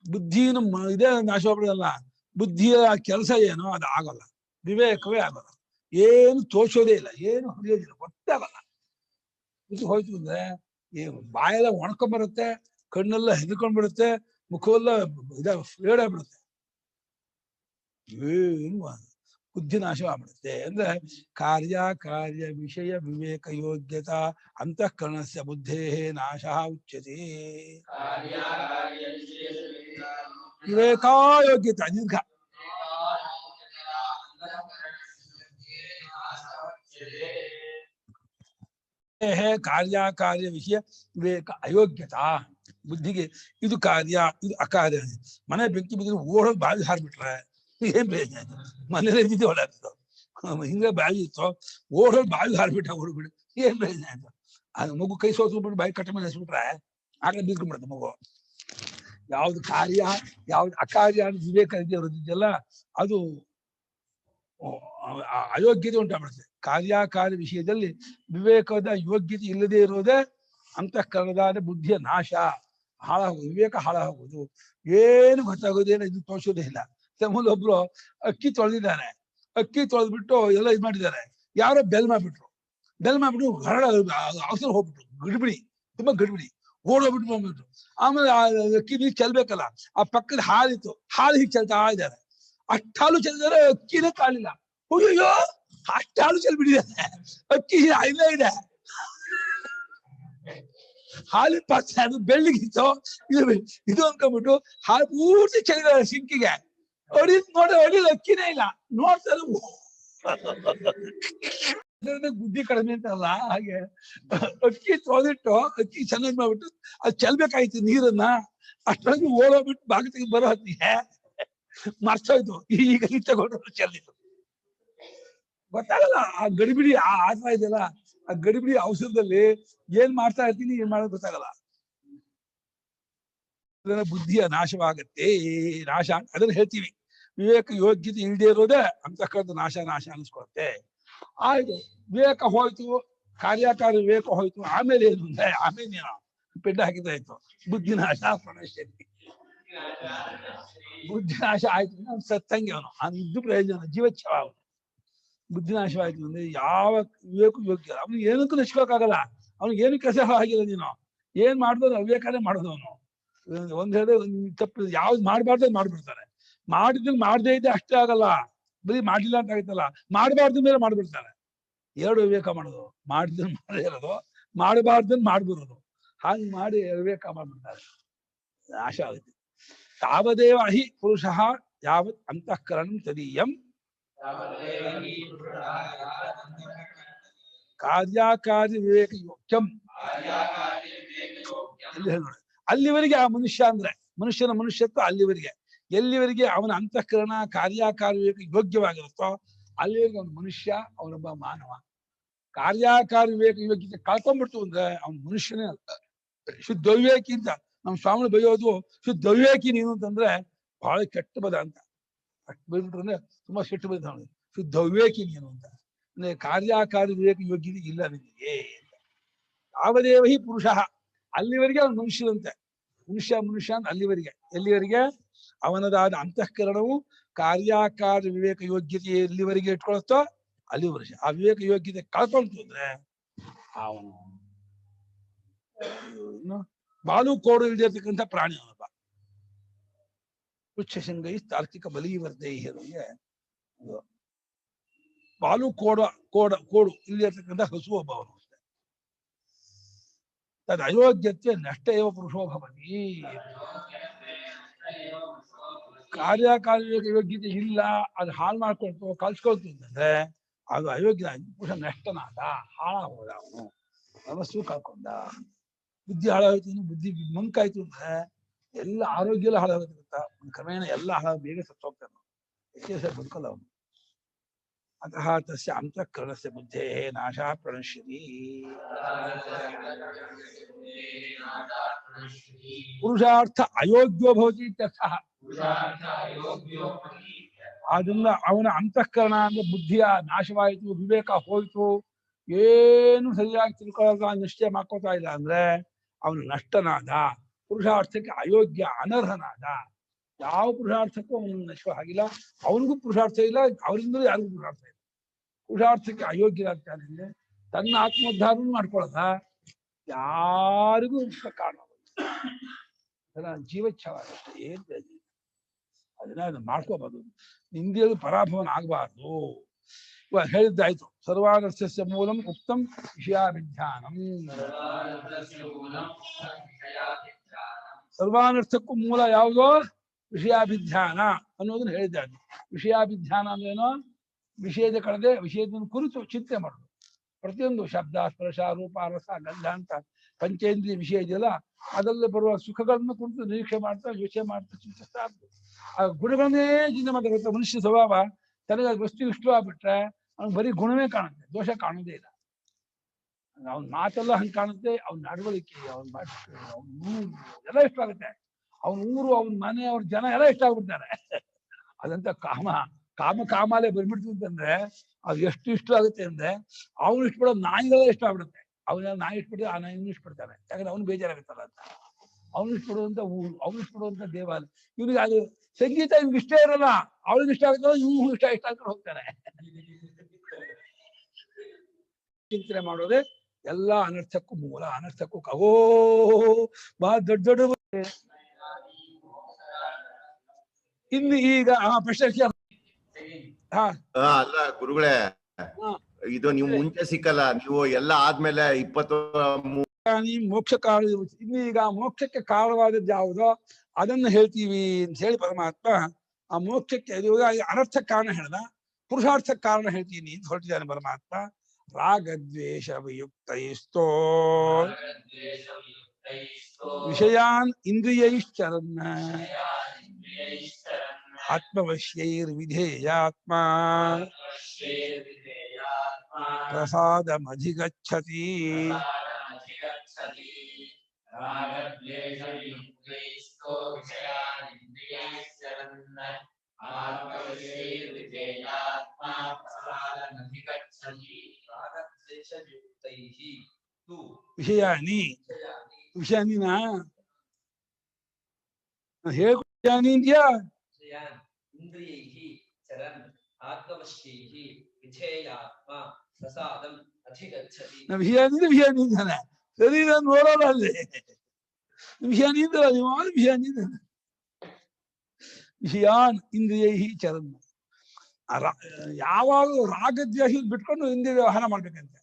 ಬುದ್ಧಿನ ಇದೇ ನಾಶ ಆಗ್ಬಿಡೋದಲ್ಲ. ಬುದ್ಧಿಯ ಕೆಲಸ ಏನೋ ಅದು ಆಗಲ್ಲ, ವಿವೇಕವೇ ಆಗಲ್ಲ. ಏನು ತೋಚೋದೇ ಇಲ್ಲ, ಏನು ಹೊಡೆಯೋದಿಲ್ಲ, ಗೊತ್ತಾಗಲ್ಲ. ಇದು ಹೋಯ್ತು ಅಂದ್ರೆ ಬಾಯೆಲ್ಲ ಒಣಕೊಂಡ್ಬರುತ್ತೆ, ಕಣ್ಣೆಲ್ಲ ಹೆದರ್ಕೊಂಡ್ಬಿಡುತ್ತೆ, ಮುಖವೆಲ್ಲ ಏಡಾಗ್ಬಿಡುತ್ತೆ. ಏನು ಬುದ್ಧಿ ನಾಶ ಆಗ್ಬಿಡುತ್ತೆ. ಅಂದ್ರೆ ಕಾರ್ಯ ವಿಷಯ ವಿವೇಕ ಯೋಗ್ಯತಾ ಅಂತಃಕರಣಸ್ಯ ಬುದ್ಧೇ ನಾಶ ಉಚ್ಯತೆ. ವಿವೇಕಾಯೋಗ್ಯತಾ ದೀರ್ಘ. ಕಾರ್ಯ ವಿಷಯ ವಿವೇಕ ಅಯೋಗ್ಯತಾ. ಬುದ್ಧಿಗೆ ಇದು ಕಾರ್ಯ, ಇದು ಅಕಾರ್ಯ. ಮನೆ ಬೆಂಕಿ ಬಿದ್ದರೆ ಓಡೋದು ಬಾವಿ ಹಾರ್ಬಿಟ್ರೆ ಏನ್ ಪ್ರಯೋಜನ ಆಯ್ತು? ಮನೇಲಿ ಇದ್ದಿದ್ದು ಹೊಳಾಗ್ತದೆ. ಹಿಂಗೆ ಬಾವಿ ಇತ್ತು, ಓಡೋದು ಬಾವಿ ಹಾರ್ಬಿಟ್ಟ ಹೊಡ್ಬಿಡಿ, ಏನ್ ಪ್ರಯೋಜನ ಆಯ್ತು? ಅದು ಮಗು ಕೈ ಸೋತ್ಬಿಟ್ಟು ಬಾಯಿ ಕಟ್ಟ ಮೇಲೆ ಹಸ್ಬಿಟ್ರೆ ಆಗಲೇ ಬೀಳ್ಕೊಂಡ್ಬಿಡುತ್ತೆ ಮಗು. ಯಾವ್ದು ಕಾರ್ಯ ಯಾವ್ದು ಅಕಾರ್ಯ ಅಂತ ವಿವೇಕ ಇರೋದಿದೆಯಲ್ಲ, ಅದು ಅಯೋಗ್ಯತೆ ಉಂಟಾಗ್ಬಿಡುತ್ತೆ. ಕಾರ್ಯ ವಿಷಯದಲ್ಲಿ ವಿವೇಕದ ಯೋಗ್ಯತೆ ಇಲ್ಲದೆ ಇರೋದೇ ಅಂತಃಕರಣದ ಬುದ್ಧಿಯ ನಾಶ, ಹಾಳಾಗೋದು, ವಿವೇಕ ಹಾಳಾಗೋದು. ಏನು ಗೊತ್ತಾಗೋದೇನೋ ಇದು ತೋರಿಸೋದೇ ಇಲ್ಲ. ತಮ್ಮಲ್ಲಿ ಒಬ್ರು ಅಕ್ಕಿ ತೊಳೆದಿದ್ದಾನೆ, ಅಕ್ಕಿ ತೊಳೆದ್ಬಿಟ್ಟು ಎಲ್ಲ ಇದು ಮಾಡಿದ್ದಾರೆ. ಯಾರೋ ಬೆಲ್ ಮಾಡ್ಬಿಟ್ರು ಹೊರಡ ಅವಸರ ಹೋಗ್ಬಿಟ್ರು, ಗಡಿಬಿಡಿ, ತುಂಬಾ ಗಡಿಬಿಡಿ, ಓಡೋಗ್ಬಿಟ್ಟು ಬಂದ್ಬಿಟ್ರು. ಆಮೇಲೆ ಆ ಅಕ್ಕಿ ನೀರು ಚೆಲ್ಬೇಕಲ್ಲ, ಆ ಪಕ್ಕದ ಹಾಲಿತ್ತು, ಹಾಲು ಹೀಗೆ ಚೆಲ್ತಾ ಇದ್ದಾರೆ. ಅಷ್ಟಾಲು ಚೆಲ್ಲಿದರೆ ಅಕ್ಕಿನೇ ಕಾಲಿಲ್ಲ. ಅಯ್ಯೋ ಅಷ್ಟಾಲು ಚೆಲ್ಬಿಟ್ಟಿದ್ದಾರೆ, ಅಕ್ಕಿ ಇಲ್ಲೇ ಇದೆ. ಹಾಲಿನ ಪಾತ್ರೆ ಅದು ಬೆಳ್ಳಿಗಿತ್ತು, ಇದು ಅನ್ಕೊಂಡ್ಬಿಟ್ಟು ಹಾಲು ಪೂರ್ತಿ ಚೆಲ್ಲಿದ್ದಾರೆ ಸಿಂಕಿಗೆ. ನೋಡಿಲ್ಲ ಅಕ್ಕಿನೇ ಇಲ್ಲ. ನೋಡ್ತಾರೆ ಬುದ್ಧಿ ಕಡಿಮೆ ಅಂತಲ್ಲ, ಹಾಗೆ ಅಕ್ಕಿ ತೊಳೆದಿಟ್ಟು ಅಕ್ಕಿ ಚೆನ್ನಾಗಿ ಮಾಡ್ಬಿಟ್ಟು ಅದು ಚೆಲ್ಬೇಕಾಯ್ತು ನೀರನ್ನ. ಅಷ್ಟೊಂದು ಓಡೋಗ್ಬಿಟ್ಟು ಬಾಗ ತೆಗೆದು ಬರೋ ಹೊತ್ತಿಗೆ ಮರ್ತೋಯ್ತು. ಈಗ ತಗೊಂಡು ಚೆಲ್ಲಿದ್ದು ಗೊತ್ತಾಗಲ್ಲ. ಆ ಗಡಿಬಿಡಿ ಆ ಆಟ ಇದೆಯಲ್ಲ, ಆ ಗಡಿಬಿಡಿ ಅವಸರದಲ್ಲಿ ಏನ್ ಮಾಡ್ತಾ ಇರ್ತೀನಿ, ಏನ್ ಮಾಡೋದು ಗೊತ್ತಾಗಲ್ಲ. ಬುದ್ಧಿಯ ನಾಶವಾಗತ್ತೆ. ನಾಶ ಅದನ್ನ ಹೇಳ್ತೀವಿ. ವಿವೇಕ ಯೋಗ್ಯತೆ ಇಲ್ಲದೆ ಇರೋದೇ ಅಂತಕ್ಕಂಥ ನಾಶ ಅನಿಸ್ಕೊಳುತ್ತೆ. ಆಯ್ತು, ವಿವೇಕ ಹೋಯ್ತು, ಕಾರ್ಯಕಾರಿ ವಿವೇಕ ಹೋಯ್ತು, ಆಮೇಲೆ ಏನು ಅಂದ್ರೆ ಆಮೇಲೆ ಪೆಡ್ಡ ಹಾಕಿದಾಯ್ತು, ಬುದ್ಧಿ ನಾಶ ಪ್ರಣಶ್ಯತಿ. ಬುದ್ಧಿ ನಾಶ ಆಯ್ತು ಅಂದ್ರೆ ಸತ್ತಂಗೆ ಅವನು, ಅದು ಪ್ರಯೋಜನ, ಜೀವಚ್ಛವ ಅವನು. ಬುದ್ಧಿ ನಾಶವಾಯ್ತು ಅಂದ್ರೆ ಯಾವ ವಿವೇಕ ಯೋಗ್ಯ, ಅವನು ಏನಕ್ಕೂ ನಚ್ಕೋಕ್ಕಾಗಲ್ಲ. ಅವ್ನಿಗೆ ಏನು ಕೆಲಸ ಆಗಿಲ್ಲ. ನೀನು ಏನ್ ಮಾಡ್ಬೋದು ಅವಿವೇಕನೇ ಮಾಡೋದು ಅವನು. ಒಂದ್ ಹೇಳಿದ್ರೆ ತಪ್ಪು, ಯಾವ್ದು ಮಾಡ್ಬಾರ್ದು ಮಾಡ್ಬಿಡ್ತಾರೆ. ಮಾಡಿದ್ರೆ ಮಾಡದೇ ಇದ್ದೆ ಅಷ್ಟೇ ಆಗಲ್ಲ, ಬರೀ ಮಾಡ್ಲಿಲ್ಲ ಅಂತ ಆಗುತ್ತಲ್ಲ, ಮಾಡಬಾರ್ದು ಮೇಲೆ ಮಾಡ್ಬಿಡ್ತಾರೆ. ಎರಡು ವಿವೇಕ ಮಾಡೋದು, ಮಾಡಿದ್ರೆ ಮಾಡದೇ ಇರೋದು, ಮಾಡಬಾರ್ದನ್ ಮಾಡ್ಬಿರೋದು. ಹಾಗೆ ಮಾಡಿ ವಿವೇಕ ಮಾಡ್ಬಿಡ್ತಾರೆ, ನಾಶ ಆಗುತ್ತೆ. ತಾವದೇವ ಹಿ ಪುರುಷ ಯಾವತ್ ಅಂತಃಕರಣಂ ತದೀಯಂ ಕಾರ್ಯಕಾರಿ ವಿವೇಕ ಯೋಗ್ಯಂ. ಅಲ್ಲಿವರೆಗೆ ಆ ಮನುಷ್ಯ ಅಂದ್ರೆ ಮನುಷ್ಯನ ಮನುಷ್ಯತ್ವ ಅಲ್ಲಿವರೆಗೆ. ಎಲ್ಲಿವರೆಗೆ ಅವನ ಅಂತಃಕರಣ ಕಾರ್ಯಕಾರಿ ವಿವೇಕ ಯೋಗ್ಯವಾಗಿರುತ್ತೋ ಅಲ್ಲಿವರೆಗೆ ಅವನ ಮನುಷ್ಯ, ಅವನೊಬ್ಬ ಮಾನವ. ಕಾರ್ಯಕಾರಿ ವಿವೇಕ ಯೋಗ್ಯತೆ ಕಳ್ಕೊಂಡ್ಬಿಡ್ತು ಅಂದ್ರೆ ಅವನ ಮನುಷ್ಯನೇ ಅಲ್ಲ, ಶುದ್ಧ ವಿವೇಕಿ ಅಂತ ನಮ್ ಸ್ವಾಮಿ ಬೈಯೋದು. ಶುದ್ಧ ವಿವೇಕಿ ನೀನು ಅಂತಂದ್ರೆ ಬಹಳ ಕೆಟ್ಟ ಪದ ಅಂತ. ಅಷ್ಟು ಬೈದ್ಬಿಟ್ರೆ ತುಂಬಾ ಸಿಟ್ಟು ಬೈದ. ಶುದ್ಧ ವಿವೇಕಿ ನೀನು ಅಂತ ಅಂದ್ರೆ ಕಾರ್ಯಕಾರಿ ವಿವೇಕ ಯೋಗ್ಯತೆ ಇಲ್ಲ ನಿನಗೆ. ಯಾವದೇವ ಹಿ ಪುರುಷ, ಅಲ್ಲಿವರೆಗೆ ಅವನು ಮನುಷ್ಯರಂತೆ. ಮನುಷ್ಯ ಅಂತ ಅಲ್ಲಿವರೆಗೆ. ಎಲ್ಲಿವರೆಗೆ? ಅವನದಾದ ಅಂತಃಕರಣವು ಕಾರ್ಯಕಾರಿ ವಿವೇಕ ಯೋಗ್ಯತೆ ಎಲ್ಲಿವರೆಗೆ ಇಟ್ಕೊಳತ್ತೋ ಅಲ್ಲಿವರೆಗೆ. ಆ ವಿವೇಕ ಯೋಗ್ಯತೆ ಕಳ್ಕೊಂತು ಅಂದ್ರೆ ಅವನು ಬಾಲು ಕೋಡು ಇಲ್ದಿರ್ತಕ್ಕಂಥ ಪ್ರಾಣಿ ಅವನೊಬ್ಬ. ಉಚ್ಚಶಂಗೈ ತಾರ್ಕಿಕ ಬಲೀವರ್ಧೈಗೆ ಬಾಲು ಕೋಡು ಇಲ್ಲಿರ್ತಕ್ಕಂಥ ಹಸು ಒಬ್ಬ ಅವನು ಅಷ್ಟೇ. ತದ್ ಅಯೋಗ್ಯತೆ ನಷ್ಟ ಏವ ಪುರುಷೋ ಭವತಿ. ಕಾರ್ಯಕಾರಿ ಯೋಗ್ಯತೆ ಇಲ್ಲ, ಅದು ಹಾಳು ಮಾಡ್ಕೊಳ್ತು ಕಲ್ಸ್ಕೊಳ್ತು ಅಂತಂದ್ರೆ ಅದು ಅಯೋಗ್ಯ. ಪುರುಷ ನಷ್ಟನಾದ, ಹಾಳಾಗೋದ, ಅವನು ಮನಸ್ಸು ಕಳ್ಕೊಂಡ, ಬುದ್ಧಿ ಹಾಳಾಗೋಯ್ತು, ಬುದ್ಧಿ ಮಂಕಾಯ್ತು ಅಂದ್ರೆ ಎಲ್ಲ ಆರೋಗ್ಯ ಎಲ್ಲ ಹಾಳಾಗುತ್ತೆ ಗೊತ್ತಾ. ಕ್ರಮೇಣ ಎಲ್ಲ ಬೇಗ ಸತ್ತೋಗ್ತಾನೆ, ಹೆಚ್ಚು ಬದುಕಲ್ಲ ಅವನು. ಅತಃ ತಸ್ಯ ಅಂತಃಕರಣಸ್ಯ ಬುದ್ಧೇ ನಾಶ ಪ್ರಣಶ್ಯತಿ. ಪುರುಷಾರ್ಥ ಅಯೋಗ್ಯೋ ಭವತಿ ಇತ್ಯರ್ಥಃ. ಅದನ್ನ ಅವನ ಅಂತಃಕರಣ ಅಂದ್ರೆ ಬುದ್ಧಿಯ ನಾಶವಾಯಿತು, ವಿವೇಕ ಹೋಯ್ತು, ಏನು ಸರಿಯಾಗಿ ತಿಳ್ಕೊಳ್ಳೋದ ನಿಶ್ಚಯ ಮಾಡ್ಕೋತಾ ಇಲ್ಲ ಅಂದ್ರೆ ಅವನು ನಷ್ಟನಾದ, ಪುರುಷಾರ್ಥಕ್ಕೆ ಅಯೋಗ್ಯ, ಅನರ್ಹನಾದ. ಯಾವ ಪುರುಷಾರ್ಥಕ್ಕೂ ಅವನು ನಷ್ಟ ಆಗಿಲ್ಲ, ಅವನಿಗೂ ಪುರುಷಾರ್ಥ ಇಲ್ಲ, ಅವರಿಂದಲೂ ಯಾರಿಗೂ ಪುರುಷಾರ್ಥ ಇಲ್ಲ. ಪುರುಷಾರ್ಥಕ್ಕೆ ಅಯೋಗ್ಯರಾಗ್ತಾನೆ. ತನ್ನ ಆತ್ಮೋದ್ಧಾರನೂ ಮಾಡ್ಕೊಳ್ಳೋದ, ಯಾರಿಗೂ ಕಾರಣ ಜೀವಚ್ಛವ ಏನ್ ಅದನ್ನ ಮಾಡ್ಕೋಬಾರ್ದು. ಇಂದಿಯಲ್ಲಿ ಪರಾಭವನ ಆಗಬಾರ್ದು. ಇವಾಗ ಹೇಳಿದ್ದಾಯ್ತು. ಸರ್ವಾನರ್ಥಸ್ಯ ಮೂಲಂ ಉಕ್ತಂ ವಿಷಯಾಭಿಧ್ಯಾನಂ. ಸರ್ವಾನರ್ಥಕ್ಕೂ ಮೂಲ ಯಾವುದೋ ವಿಷಯಾಭಿಧ್ಯಾನ ಅನ್ನೋದನ್ನ ಹೇಳಿದ್ದಾಯ್ತು. ವಿಷಯಾಭಿಧ್ಯಾನ ಅಂದ್ರೇನೋ? ವಿಷಯದ ಕಳೆದೆ ವಿಷಯದ ಕುರಿತು ಚಿಂತೆ ಮಾಡೋದು. ಪ್ರತಿಯೊಂದು ಶಬ್ದ, ಸ್ಪರ್ಶ, ರೂಪ, ರಸ, ಗಂಧ ಅಂತ ಪಂಚೇಂದ್ರಿಯ ವಿಷಯ ಇದೆಯಲ್ಲ, ಅದರಲ್ಲಿ ಬರುವ ಸುಖಗಳನ್ನು ಕುರಿತು ನಿರೀಕ್ಷೆ ಮಾಡ್ತಾ, ಯೋಚನೆ ಮಾಡ್ತಾ, ಚಿಂತಿಸ್ತಾ ಇರ್ಬೋದು. ಆ ಗುಣಗಳನ್ನೇ ಚಿಂತೆ ಮಾಡ್ತಾ ಮನುಷ್ಯ ಸ್ವಭಾವ ತನಗೆ ವಸ್ತು ಇಷ್ಟವಾಗ್ಬಿಟ್ರೆ ಅವ್ನು ಬರೀ ಗುಣವೇ ಕಾಣುತ್ತೆ, ದೋಷ ಕಾಣೋದೇ ಇಲ್ಲ. ಅವನ ಮಾತೆಲ್ಲ ಹಂಗೆ ಕಾಣುತ್ತೆ, ಅವ್ನ ನಡವಳಿಕೆ, ಅವ್ನ ಭಾಷೆ, ಅವ್ನ ಊರು ಎಲ್ಲ ಇಷ್ಟ ಆಗುತ್ತೆ. ಅವ್ನ ಊರು, ಅವ್ನ ಮನೆ, ಅವ್ರ ಜನ ಎಲ್ಲ ಇಷ್ಟ ಆಗ್ಬಿಡ್ತಾರೆ. ಅದಂತ ಕಾಮಾಲೆ ಬಂದ್ಬಿಡ್ತಂದ್ರೆ ಅದು ಎಷ್ಟು ಇಷ್ಟ ಆಗುತ್ತೆ ಅಂದ್ರೆ ಅವ್ನು ಇಷ್ಟಪಡೋದು ನಾಯಿಗಳೆಲ್ಲ ಇಷ್ಟ ಆಗ್ಬಿಡುತ್ತೆ. ಅವನ ನಾಯಿ ಇಷ್ಟಪಡಿದ್ರೆ ಆ ನಾಯಿನೂ ಇಷ್ಟಪಡ್ತಾನೆ, ಯಾಕಂದ್ರೆ ಅವ್ನು ಬೇಜಾರಾಗುತ್ತಲ್ಲ ಅಂತ. ಅವ್ನು ಇಷ್ಟಪಡುವಂತ ಊರು, ಅವ್ನು ಇಷ್ಟಪಡುವಂತ ದೇವಾಲಯ. ಇವ್ನಿಗೆ ಅದು ಸಂಗೀತ ಇವ್ನಿಗೆ ಇಷ್ಟ ಇರಲ್ಲ, ಅವ್ಳಿಗೆ ಇಷ್ಟ ಆಗುತ್ತಲ್ಲ, ಇವ್ನು ಇಷ್ಟ ಆಗ್ಕೊಂಡು ಹೋಗ್ತಾನೆ. ಚಿಂತನೆ ಮಾಡೋದೇ ಎಲ್ಲ ಅನರ್ಥಕ್ಕೂ ಮೂಲ, ಅನರ್ಥಕ್ಕೂ ಕವೋ ಬಹಳ ದೊಡ್ಡ ಇನ್ನು ಈಗ ಪ್ರಶ್ನೆ. ಅಲ್ಲ ಗುರುಗಳೇ, ಇದು ನೀವು ಮುಂಚೆ ಸಿಕ್ಕಲ್ಲ, ನೀವು ಎಲ್ಲ ಆದ್ಮೇಲೆ 20 ಮೋಕ್ಷ ಕಾರಣ. ಇನ್ನು ಈಗ ಮೋಕ್ಷಕ್ಕೆ ಕಾರಣವಾದದ್ದು ಯಾವುದೋ ಅದನ್ನು ಹೇಳ್ತೀವಿ ಅಂತ ಹೇಳಿ ಪರಮಾತ್ಮ ಆ ಮೋಕ್ಷಕ್ಕೆ ಅನರ್ಥ ಕಾರಣ ಹೇಳ್ದ, ಪುರುಷಾರ್ಥ ಕಾರಣ ಹೇಳ್ತೀನಿ ಅಂತ ಹೊರಟಿದ್ದಾನೆ ಪರಮಾತ್ಮ. ರಾಗದ್ವೇಷ ವಿಯುಕ್ತೈಸ್ತೋ ವಿಷಯಾನ್ ಇಂದ್ರಿಯೈಶ್ಚರನ್ನ ಆತ್ಮವಶ್ಯೈರ್ವಿಧೇಯಾತ್ಮ ಪ್ರಸಾದಮಧಿಗಚ್ಚತಿ. ವಿಷಯಾನಿನ ಹೇಳ್ಕೊಡ್ಯಾನಿ ಇಂದ್ಯಾ ಇಂದ್ರಿಯೈಹಿ ಚರನ್ ಆತ್ಮವಶ್ಯೈಹಿ ವಿಧೇಯಾತ್ಮ ಪ್ರಸಾದಂ ಅಧಿಗಚ್ಚತಿ. ವಿಷಯಾನಿಂದಾನೆ ಸರಿ, ನಾನು ನೋಡೋಲ್ಲ ಅಲ್ಲಿ ವಿಷಯಾನಿಂದ ವಿಷಯಾನ್ ಇಂದ್ರಿಯೈಹಿ ಚರನ್. ಯಾವಾಗಲೂ ರಾಗದ್ವೇಷ ಬಿಟ್ಕೊಂಡು ಇಂದ್ರಿಯ ವ್ಯವಹಾರ ಮಾಡ್ಬೇಕಂತೆ.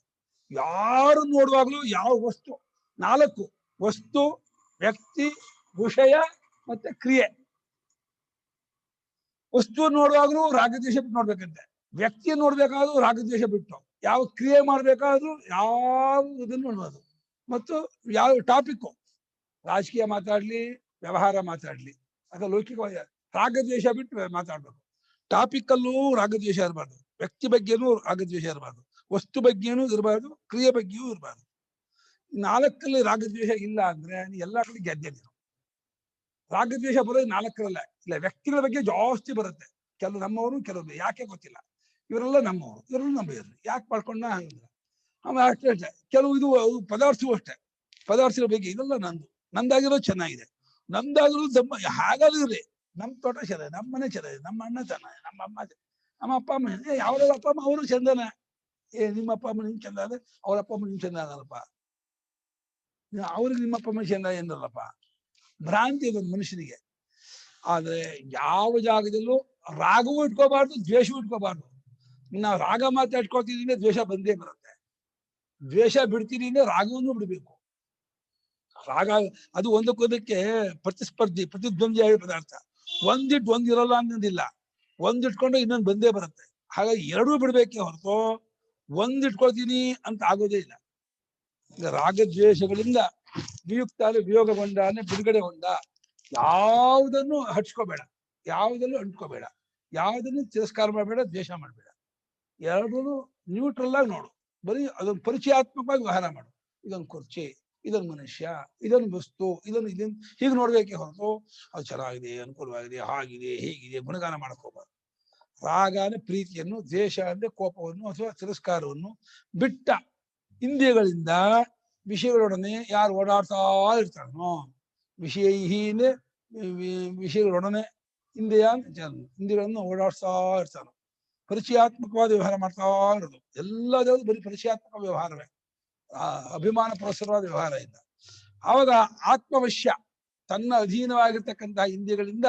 ಯಾರು ನೋಡುವಾಗ್ಲೂ ಯಾವ ವಸ್ತು, 4 ವಸ್ತು, ವ್ಯಕ್ತಿ, ವಿಷಯ ಮತ್ತೆ ಕ್ರಿಯೆ. ವಸ್ತು ನೋಡುವಾಗ್ಲೂ ರಾಗದ್ವೇಷ ಬಿಟ್ಟು ನೋಡ್ಬೇಕಂತೆ, ವ್ಯಕ್ತಿ ನೋಡ್ಬೇಕಾದ್ರೂ ರಾಗದ್ವೇಷ ಬಿಟ್ಟು, ಯಾವ ಕ್ರಿಯೆ ಮಾಡ್ಬೇಕಾದ್ರೂ ಯಾವ ಇದನ್ನು ನೋಡ್ಬೋದು. ಮತ್ತು ಯಾವ ಟಾಪಿಕ್ಕು, ರಾಜಕೀಯ ಮಾತಾಡ್ಲಿ, ವ್ಯವಹಾರ ಮಾತಾಡ್ಲಿ, ಅಥವಾ ಲೌಕಿಕವಾಗಿ ರಾಗದ್ವೇಷ ಬಿಟ್ಟು ಮಾತಾಡ್ಬೇಕು. ಟಾಪಿಕ್ ಅಲ್ಲೂ ರಾಗದ್ವೇಷ ಇರಬಾರ್ದು, ವ್ಯಕ್ತಿ ಬಗ್ಗೆನೂ ರಾಗದ್ವೇಷ ಇರಬಾರ್ದು, ವಸ್ತು ಬಗ್ಗೆನೂ ಇರಬಾರ್ದು, ಕ್ರಿಯೆ ಬಗ್ಗೆಯೂ ಇರಬಾರ್ದು. 4 ರಾಗದ್ವೇಷ ಇಲ್ಲ ಅಂದ್ರೆ ನೀ ಎಲ್ಲಾ ಕಡೆ ಗೆದ್ದೆ ನೀನು. ರಾಗದ್ವೇಷ ಬರೋದು 4 ಇಲ್ಲ, ವ್ಯಕ್ತಿಗಳ ಬಗ್ಗೆ ಜಾಸ್ತಿ ಬರುತ್ತೆ. ಕೆಲವು ನಮ್ಮವರು, ಕೆಲವರು ಯಾಕೆ ಗೊತ್ತಿಲ್ಲ. ಇವರೆಲ್ಲ ನಮ್ಮವರು, ಇವರೆಲ್ಲ ನಮ್ಮ ಇರ್ರಿ, ಯಾಕೆ ಮಾಡ್ಕೊಂಡ ಹಂಗಿಲ್ಲ. ಆಮೇಲೆ ಅಷ್ಟೇ ಕೆಲವು ಇದು ಪದಾರ್ಥವೂ ಅಷ್ಟೇ, ಪದಾರ್ಥಗಳ ಬಗ್ಗೆ ಇದೆಲ್ಲ ನಂದಾಗಿರೋ ಚೆನ್ನಾಗಿದೆ, ನಮ್ದಾಗಿರೋ ದಮ್ಮ ಹಾಗಾದ್ರೆ ನಮ್ ತೋಟ ಚೆನ್ನಾಗಿದೆ, ನಮ್ಮ ಮನೆ ಚೆನ್ನಾಗಿದೆ, ನಮ್ಮ ಅಣ್ಣ ಚೆನ್ನಾಗಿದೆ, ನಮ್ಮ ಅಪ್ಪ ಅಮ್ಮ ಯಾವ್ದಲ್ಲ ಅಪ್ಪ ಅಮ್ಮ ಅವರು ಚಂದನ. ನಿಮ್ಮ ಅಪ್ಪ ಅಮ್ಮ ನಿಮ್ ಚಂದ ಆದ್ರೆ ಅವ್ರ ಅಪ್ಪ ಅಮ್ಮ ನಿಮ್ ಚಂದ ಆಗಲ್ಲಪ್ಪ, ಅವ್ರಿಗೆ ನಿಮ್ಮ ಅಪ್ಪ ಅಮ್ಮ ಚಂದ ಏನಲ್ಲಪ್ಪ. ಭ್ರಾಂತಿ ಇದೊಂದು ಮನುಷ್ಯನಿಗೆ. ಆದ್ರೆ ಯಾವ ಜಾಗದಲ್ಲೂ ರಾಗವೂ ಇಟ್ಕೋಬಾರ್ದು, ದ್ವೇಷವೂ ಇಟ್ಕೋಬಾರ್ದು. ನಾವು ರಾಗ ಮಾತಾಡ್ಕೊಳ್ತಿದ್ದೀನಿ, ದ್ವೇಷ ಬಂದೇ ಬರುತ್ತೆ. ದ್ವೇಷ ಬಿಡ್ತೀನಿ ಅಂದ್ರೆ ರಾಗವನ್ನು ಬಿಡ್ಬೇಕು. ರಾಗ ಅದು ಒಂದಕ್ಕೊಂದಕ್ಕೆ ಪ್ರತಿಸ್ಪರ್ಧಿ, ಪ್ರತಿದ್ವಂದ್ವಿಯಾಗಿ ಪದಾರ್ಥ. ಒಂದಿರಲ್ಲ ಅನ್ನೋದಿಲ್ಲ, ಒಂದಿಟ್ಕೊಂಡು ಇನ್ನೊಂದು ಬಂದೇ ಬರುತ್ತೆ. ಹಾಗಾಗಿ ಎರಡೂ ಬಿಡ್ಬೇಕೆ ಹೊರತು ಒಂದಿಟ್ಕೊಳ್ತೀನಿ ಅಂತ ಆಗೋದೇ ಇಲ್ಲ. ಈಗ ರಾಗದ್ವೇಷಗಳಿಂದ ವಿಯೋಗಗೊಂಡ ಬಿಡುಗಡೆಗೊಂಡ ಯಾವುದನ್ನು ಹಚ್ಕೋಬೇಡ, ಯಾವುದನ್ನು ಅಂಟ್ಕೋಬೇಡ, ಯಾವುದನ್ನು ತಿರಸ್ಕಾರ ಮಾಡಬೇಡ, ದ್ವೇಷ ಮಾಡಬೇಡ. ಎರಡೂ ನ್ಯೂಟ್ರಲ್ ಆಗಿ ನೋಡು, ಬರೀ ಅದೊಂದು ಪರಿಚಯಾತ್ಮಕವಾಗಿ ವ್ಯವಹಾರ ಮಾಡು. ಇದೊಂದು ಕುರ್ಚಿ, ಇದೊಂದು ಮನುಷ್ಯ, ಇದೊಂದು ವಸ್ತು, ಇದೊಂದು ಹೀಗೆ ನೋಡ್ಬೇಕೆ ಹೊರತು ಅದು ಚೆನ್ನಾಗಿದೆ, ಅನುಕೂಲವಾಗಿದೆ, ಹಾಗಿದೆ, ಹೀಗಿದೆ ಗುಣಗಾನ ಮಾಡ್ಕೋಬಾರ್ದು. ರಾಗ ಅಂದ್ರೆ ಪ್ರೀತಿಯನ್ನು, ದ್ವೇಷ ಅಂದ್ರೆ ಕೋಪವನ್ನು ಅಥವಾ ತಿರಸ್ಕಾರವನ್ನು ಬಿಟ್ಟ ಇಂದ್ರಿಯಗಳಿಂದ ವಿಷಯಗಳೊಡನೆ ಯಾರು ಓಡಾಡ್ತಾ ಇರ್ತಾನೋ, ವಿಷಯಹೀನೆ ವಿಷಯಗಳೊಡನೆ ಇಂದ್ರಿಯಗಳನ್ನು ಓಡಾಡ್ತಾ ಇರ್ತಾನೋ, ಪರಿಚಯಾತ್ಮಕವಾದ ವ್ಯವಹಾರ ಮಾಡ್ತಾ ಇರೋದು. ಎಲ್ಲದೂ ಬರೀ ಪರಿಚಯಾತ್ಮಕ ವ್ಯವಹಾರವೇ, ಅಭಿಮಾನ ಪುರಸ್ಸರವಾದ ವ್ಯವಹಾರ ಇಲ್ಲ. ಆವಾಗ ಆತ್ಮವಶ್ಯ, ತನ್ನ ಅಧೀನವಾಗಿರ್ತಕ್ಕಂತಹ ಇಂದ್ರಿಯಗಳಿಂದ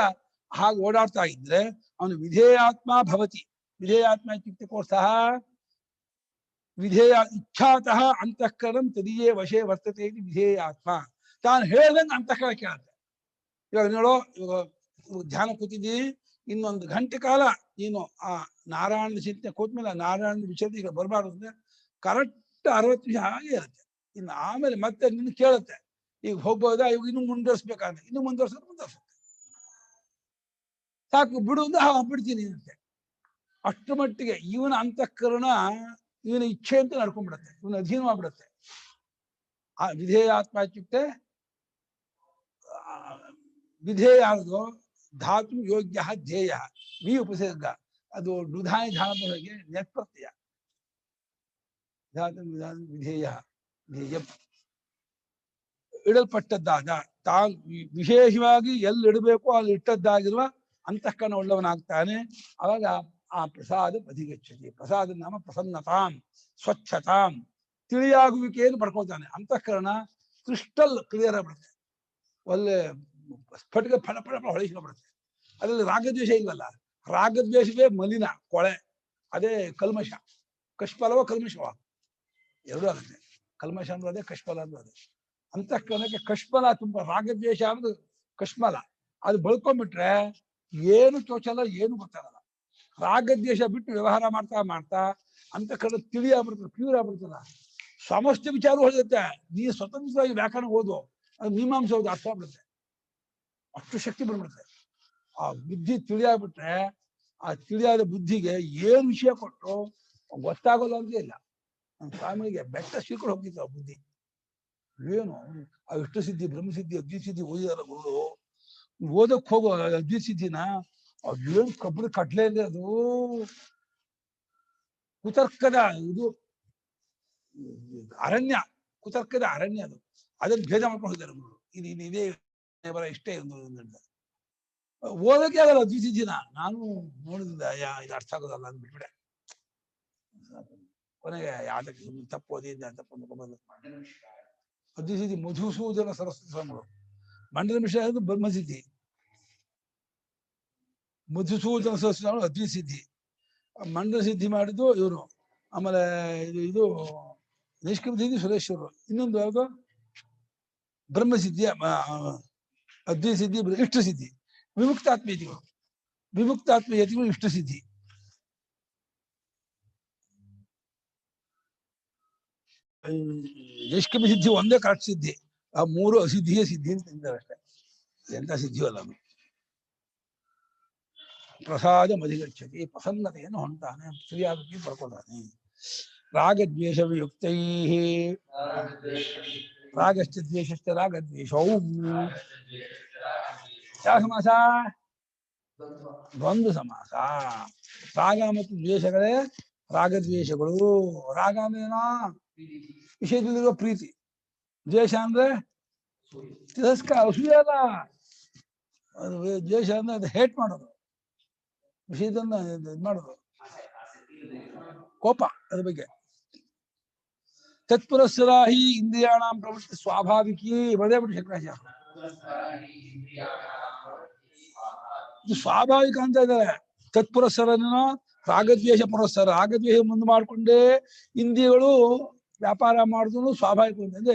ಹಾಗೆ ಓಡಾಡ್ತಾ ಇದ್ರೆ ಅವನು ವಿಧೇಯಾತ್ಮ ಭವತಿ. ವಿಧೇಯಾತ್ಮ ಇತ್ಯುಕ್ತೆ ಸಹ ವಿಧೇಯ ಇಚ್ಛಾತಃ ಅಂತಃಕರಣ ತದೀಯೇ ವಶೇ ವರ್ತತೆ ವಿಧೇಯಾತ್ಮ. ತಾನು ಹೇಳ್ದಂಗೆ ಅಂತಃಕರಣ ಕೇಳುತ್ತೆ. ಇವಾಗ ನೋಡೋ, ಇವಾಗ ಧ್ಯಾನ ಕೂತಿದ್ದೀವಿ, ಇನ್ನೊಂದು ಗಂಟೆ ಕಾಲ ನೀನು ಆ ನಾರಾಯಣ ಚಿಂತನೆ ಕೂತ್ಮೇಲೆ ನಾರಾಯಣ ವಿಚಾರ ಈಗ ಬರಬಾರ್ದು ಅಂದ್ರೆ ಕರೆಕ್ಟ್ 60 ನಿಮಿಷ ಹಾಗೆ ಇರುತ್ತೆ. ಇನ್ನು ಆಮೇಲೆ ಮತ್ತೆ ನಿನ್ನ ಕೇಳುತ್ತೆ, ಈಗ ಹೋಗ್ಬೋದಾ, ಇವಾಗ ಇನ್ನು ಮುಂದುವರ್ಸ್ಬೇಕಾದ್ರೆ ಇನ್ನು ಮುಂದುವರ್ಸುತ್ತೆ, ಸಾಕು ಬಿಡು ಅಂದ್ರೆ ಬಿಡ್ತೀನಿ ಅಂತೆ. ಅಷ್ಟು ಮಟ್ಟಿಗೆ ಇವನ ಅಂತಃಕರಣ ಇವನ ಇಚ್ಛೆ ಅಂತ ನಡ್ಕೊಂಡ್ಬಿಡತ್ತೆ, ಇವನ ಅಧೀನವಾಗ್ಬಿಡತ್ತೆ. ಆ ವಿಧೇಯಾತ್ಮ ಇತ್ಯುಕ್ತೆ ವಿಧೇಯ ಅನ್ನೋದು ಧಾತು ಯೋಗ್ಯ ಧ್ಯೇಯ, ವಿ ಉಪಸರ್ಗ, ಅದು ಡುಧಾನಿ ಧಾನದೊಳಗೆ ನೆತ್ಪ್ರತ್ಯಯ. ವಿಧೇಯ ಧ್ಯೇಯ ಇಡಲ್ಪಟ್ಟದ್ದಾದ, ತಾನು ವಿಶೇಷವಾಗಿ ಎಲ್ಲಿ ಇಡಬೇಕು ಅಲ್ಲಿ ಇಟ್ಟದ್ದಾಗಿರುವ ಅಂತಃಕರಣ ಉಳ್ಳವನಾಗ್ತಾನೆ. ಅವಾಗ ಆ ಪ್ರಸಾದ ಅಧಿಗಚ್ಚತಿ. ಪ್ರಸಾದ ನಾಮ ಪ್ರಸನ್ನತಾಂ, ಸ್ವಚ್ಛತಾಂ, ತಿಳಿಯಾಗುವಿಕೆಯನ್ನು ಪಡ್ಕೊಳ್ತಾನೆ. ಅಂತಃಕರಣ ಕ್ರಿಸ್ಟಲ್ ಕ್ಲಿಯರ್ ಆಗ್ಬಿಡುತ್ತೆ, ಒಳ್ಳೆ ಸ್ಫಟಿಕ ಫಳ ಫಳ ಹೊಳಿಸ್ಕೊಂಡ್ಬಿಡುತ್ತೆ. ಅದರಲ್ಲಿ ರಾಗದ್ವೇಷ ಇಲ್ವಲ್ಲ, ರಾಗದ್ವೇಷವೇ ಮಲಿನ ಕೊಳೆ, ಅದೇ ಕಲ್ಮಶ. ಕಷ್ಫಲವ ಕಲ್ಮಶವ ಎರಡೂ ಆಗುತ್ತೆ. ಕಲ್ಮಶ ಅಂದ್ರೆ ಅದೇ, ಕಷ್ಫಲ ಅಂದ್ರೆ ಅದೇ. ಅಂತಃಕರಣಕ್ಕೆ ಕಷ್ಮಲ ತುಂಬ, ರಾಗದ್ವೇಷ ಅನ್ನೋದು ಕಷ್ಮಲ. ಅದು ಬಳ್ಕೊಂಡ್ಬಿಟ್ರೆ ಏನು ಚೋಚಲ್ಲ, ಏನು ಗೊತ್ತಾಗಲ್ಲ. ರಾಗದ್ವೇಷ ಬಿಟ್ಟು ವ್ಯವಹಾರ ಮಾಡ್ತಾ ಮಾಡ್ತಾ ಅಂತಃಕರಣ ತಿಳಿ ಆಗ್ಬಿಡ್ತದೆ, ಪ್ಯೂರ್ ಆಗ್ಬಿಡ್ತದ. ಸಮಸ್ತ ವಿಚಾರ ಹೋಗುತ್ತೆ. ನೀ ಸ್ವತಂತ್ರವಾಗಿ ವ್ಯಾಕರಣ ಓದು, ಅದು ಮೀಮಾಂಸೆ ಓದು, ಅರ್ಥ ಆಗ್ಬಿಡುತ್ತೆ. ಅಷ್ಟು ಶಕ್ತಿ ಬಂದ್ಬಿಡುತ್ತೆ. ಆ ಬುದ್ಧಿ ತಿಳಿಯಾಗ್ಬಿಟ್ರೆ ಆ ತಿಳಿಯಾದ ಬುದ್ಧಿಗೆ ಏನ್ ವಿಷಯ ಕೊಟ್ಟರು ಗೊತ್ತಾಗೋಲ್ಲ ಅಂತ ಇಲ್ಲ. ನಮ್ಮ ಸ್ವಾಮಿಗೆ ಬೆಟ್ಟ ಸ್ವೀಕೊಂಡು ಹೋಗ್ತಿತ್ತು ಆ ಬುದ್ಧಿ. ಏನು ಆ ಇಷ್ಟ ಸಿದ್ಧಿ, ಬ್ರಹ್ಮಸಿದ್ಧಿ, ಅದ್ವೈತ ಸಿದ್ಧಿ ಓದಿದಾರ ಗುರು. ಓದಕ್ ಹೋಗೋ ಅದ್ವೈತ ಸಿದ್ಧಿನ, ಅದೇನು ಕಬ್ಬಣ ಕಟ್ಲೆ ಅಂದ್ರೆ ಅದು ಕುತರ್ಕದ ಇದು ಅರಣ್ಯ, ಕುತರ್ಕದ ಅರಣ್ಯ ಅದು. ಅದನ್ನು ಭೇದ ಮಾಡ್ಕೊಂಡಿದ್ದಾರೆ ಗುರು. ಇದೇ ಬರ ಇಷ್ಟೇ ಓದಕ್ಕೆ ಆಗಲ್ಲ ಅದ್ವೈತ ಸಿದ್ಧಿನ. ನಾನು ನೋಡಿದ ಇದು ಅರ್ಥ ಆಗೋದಲ್ಲ ಅಂತ ಬಿಟ್ಬಿಡೆ. ಕೊನೆಗೆ ಯಾವ್ದಕ್ಕೆ ತಪ್ಪು ಓದಿದ್ದ ತಪ್ಪು ಅದ್ವೈತ ಸಿದ್ಧಿ ಮಧುಸೂದನ ಸರಸ್ವತಿ ಸ್ವಾಮಿಗಳು. ಮಂಡಲ ಮಿಶ್ರ ಬ್ರಹ್ಮಸಿದ್ಧಿ, ಮಧುಸೂದನ ಸರಸ್ವತಿ ಸ್ವಾಮಿಗಳು ಅದ್ವೈತ ಸಿದ್ಧಿ. ಮಂಡಲ ಸಿದ್ಧಿ ಮಾಡಿದ್ದು ಇವರು. ಆಮೇಲೆ ಇದು ನಿಷ್ಕ್ರಮ ಸಿದ್ಧಿ ಸುರೇಶ್ವರು. ಇನ್ನೊಂದು ಯಾವುದು ಬ್ರಹ್ಮಸಿದ್ಧಿ, ಅದ್ವೈತ ಸಿದ್ಧಿ, ಇಷ್ಟ ಸಿದ್ಧಿ. ವಿಮುಕ್ತಾತ್ಮೀಯತಿಗಳು, ವಿಮುಕ್ತಾತ್ಮೀಯತಿಗಳು ಇಷ್ಟ ಸಿದ್ಧಿ. ನಿಷ್ಕ್ರಮ ಸಿದ್ಧಿ ಒಂದೇ ಕರೆಕ್ಟ್ ಸಿದ್ಧಿ. ಆ ಮೂರು ಅಸಿದ್ಧಿಯೇ ಸಿದ್ಧಿ ಅಂತ ತಿಂತಾರೆ ಅಷ್ಟೇ. ಎಂತ ಸಿದ್ಧಿಯೂ ಅಲ್ಲ. ಪ್ರಸಾದ ಮಧಿಗಚ್ಚತಿ, ಪ್ರಸನ್ನತೆಯನ್ನು ಹೊಂತಾನೆ, ಸರಿಯಾಗಿ ಬರ್ಕೊಳ್ತಾನೆ. ರಾಗದ್ವೇಷ ವಿಯುಕ್ತೈ, ರಾಗಶ್ಚ ದ್ವೇಷಶ್ಚ ರಾಗದ್ವೇಷೌ. ಯಾವ ಸಮಾಸ? ದ್ವಂದ್ವ ಸಮಾಸ. ರಾಗ ಮತ್ತು ದ್ವೇಷಗಳೇ ರಾಗದ್ವೇಷಗಳು. ರಾಗ ಅಂದ್ರೇನೋ ವಿಷಯದಲ್ಲಿರುವ ಪ್ರೀತಿ, ದ್ವೇಷ ಅಂದ್ರೆ ತಿರಸ್ಕಾರ, ಅಸೂಯೆ ಅಲ್ಲ. ಅದು ದ್ವೇಷ ಅಂದ್ರೆ ಅದು ಹೇಟ್ ಮಾಡೋದು, ವಿಷಯದನ್ನ ಇದು ಮಾಡೋದು, ಕೋಪ ಅದ್ರ ಬಗ್ಗೆ. ತತ್ಪುರಸ್ಸರಾಹಿ ಇಂದ್ರಿಯಾಣಾಂ ಪ್ರವೃತ್ತಿ ಸ್ವಾಭಾವಿಕಿ ಬದೇ ಬಿಟ್ಟು ಶಂಕರಾಚಾರ್ಯ. ಇದು ಸ್ವಾಭಾವಿಕ ಅಂತ ಇದ್ದಾರೆ. ತತ್ಪುರಸ್ಸರನ ರಾಗದ್ವೇಷ ಪುರಸ್ಸರ, ರಾಗದ್ವೇಷ ಮುಂದೆ ಮಾಡಿಕೊಂಡೇ ಇಂದ್ರಿಯಗಳು ವ್ಯಾಪಾರ ಮಾಡಿದ್ರು ಸ್ವಾಭಾವಿಕ ಅಂದ್ರೆ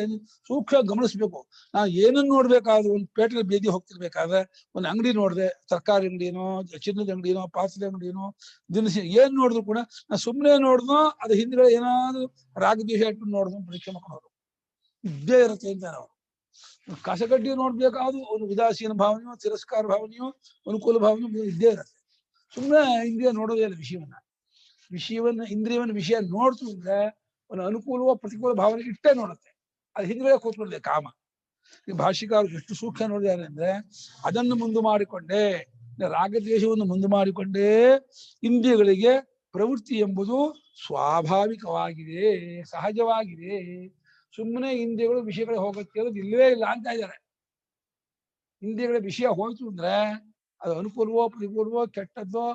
ಸೂಕ್ಷ್ಮ ಗಮನಿಸ್ಬೇಕು. ನಾವು ಏನನ್ನು ನೋಡ್ಬೇಕಾದ್ರೆ ಒಂದು ಪೇಟೆಯಲ್ಲಿ ಬೀದಿ ಹೋಗ್ತಿರ್ಬೇಕಾದ್ರೆ ಒಂದು ಅಂಗಡಿ ನೋಡಿದೆ, ತರಕಾರಿ ಅಂಗಡಿನೋ, ಚಿನ್ನದ ಅಂಗಡಿನೋ, ಪಾತ್ರೆ ಅಂಗಡಿನೋ, ದಿನಸಿ ಏನ್ ನೋಡಿದ್ರು ಕೂಡ ನಾ ಸುಮ್ಮನೆ ನೋಡಿದ್ನೋ ಅದು ಹಿಂದ್ಗಡೆ ಏನಾದ್ರು ರಾಗದ್ವೇಷ ಇಟ್ಟು ನೋಡಿದ್ರು ಪರೀಕ್ಷೆ ಮಾಡ್ಕೊಂಡು ಇದ್ದೇ ಇರುತ್ತೆ ಅಂತ. ನಾವು ಕಸಗಡ್ಡಿ ನೋಡ್ಬೇಕಾದ್ರು ಒಂದು ಉದಾಸೀನ ಭಾವನೆಯೋ, ತಿರಸ್ಕಾರ ಭಾವನೆಯೋ, ಅನುಕೂಲ ಭಾವನೆಯೋ ಇದ್ದೇ ಇರುತ್ತೆ. ಸುಮ್ಮನೆ ಇಂದ್ರಿಯ ನೋಡೋದೇ ಇಲ್ಲ ವಿಷಯವನ್ನ ಇಂದ್ರಿಯವನ್ನ ವಿಷಯ ನೋಡ್ತು ಅಂದ್ರೆ ಒಂದು ಅನುಕೂಲವೋ ಪ್ರತಿಕೂಲ ಭಾವನೆ ಇಟ್ಟೇ ನೋಡುತ್ತೆ. ಅದು ಹಿಂದ್ಗಡೆ ಕೂತ್ಕೊಳ್ಳಿ ಕಾಮ. ಈ ಭಾಷಿಕಾರರು ಎಷ್ಟು ಸೂಕ್ಷ್ಮ ನೋಡಿದ್ದಾರೆ ಅಂದ್ರೆ ಅದನ್ನು ಮುಂದೆ ಮಾಡಿಕೊಂಡೇ, ರಾಗದ್ವೇಷವನ್ನು ಮುಂದೆ ಮಾಡಿಕೊಂಡೇ ಇಂದ್ರಿಯಗಳಿಗೆ ಪ್ರವೃತ್ತಿ ಎಂಬುದು ಸ್ವಾಭಾವಿಕವಾಗಿದೆ, ಸಹಜವಾಗಿದೆ. ಸುಮ್ಮನೆ ಇಂದ್ರಿಯಗಳು ವಿಷಯಗಳಿಗೆ ಹೋಗುತ್ತೆ ಅನ್ನೋದು ಇಲ್ಲವೇ ಇಲ್ಲ ಅಂತ ಇದ್ದಾರೆ. ಇಂದ್ರಿಯಗಳ ವಿಷಯ ಹೋಯ್ತು ಅಂದ್ರೆ ಅದು ಅನುಕೂಲವೋ ಪ್ರತಿಕೂಲವೋ, ಕೆಟ್ಟದ್ದೋ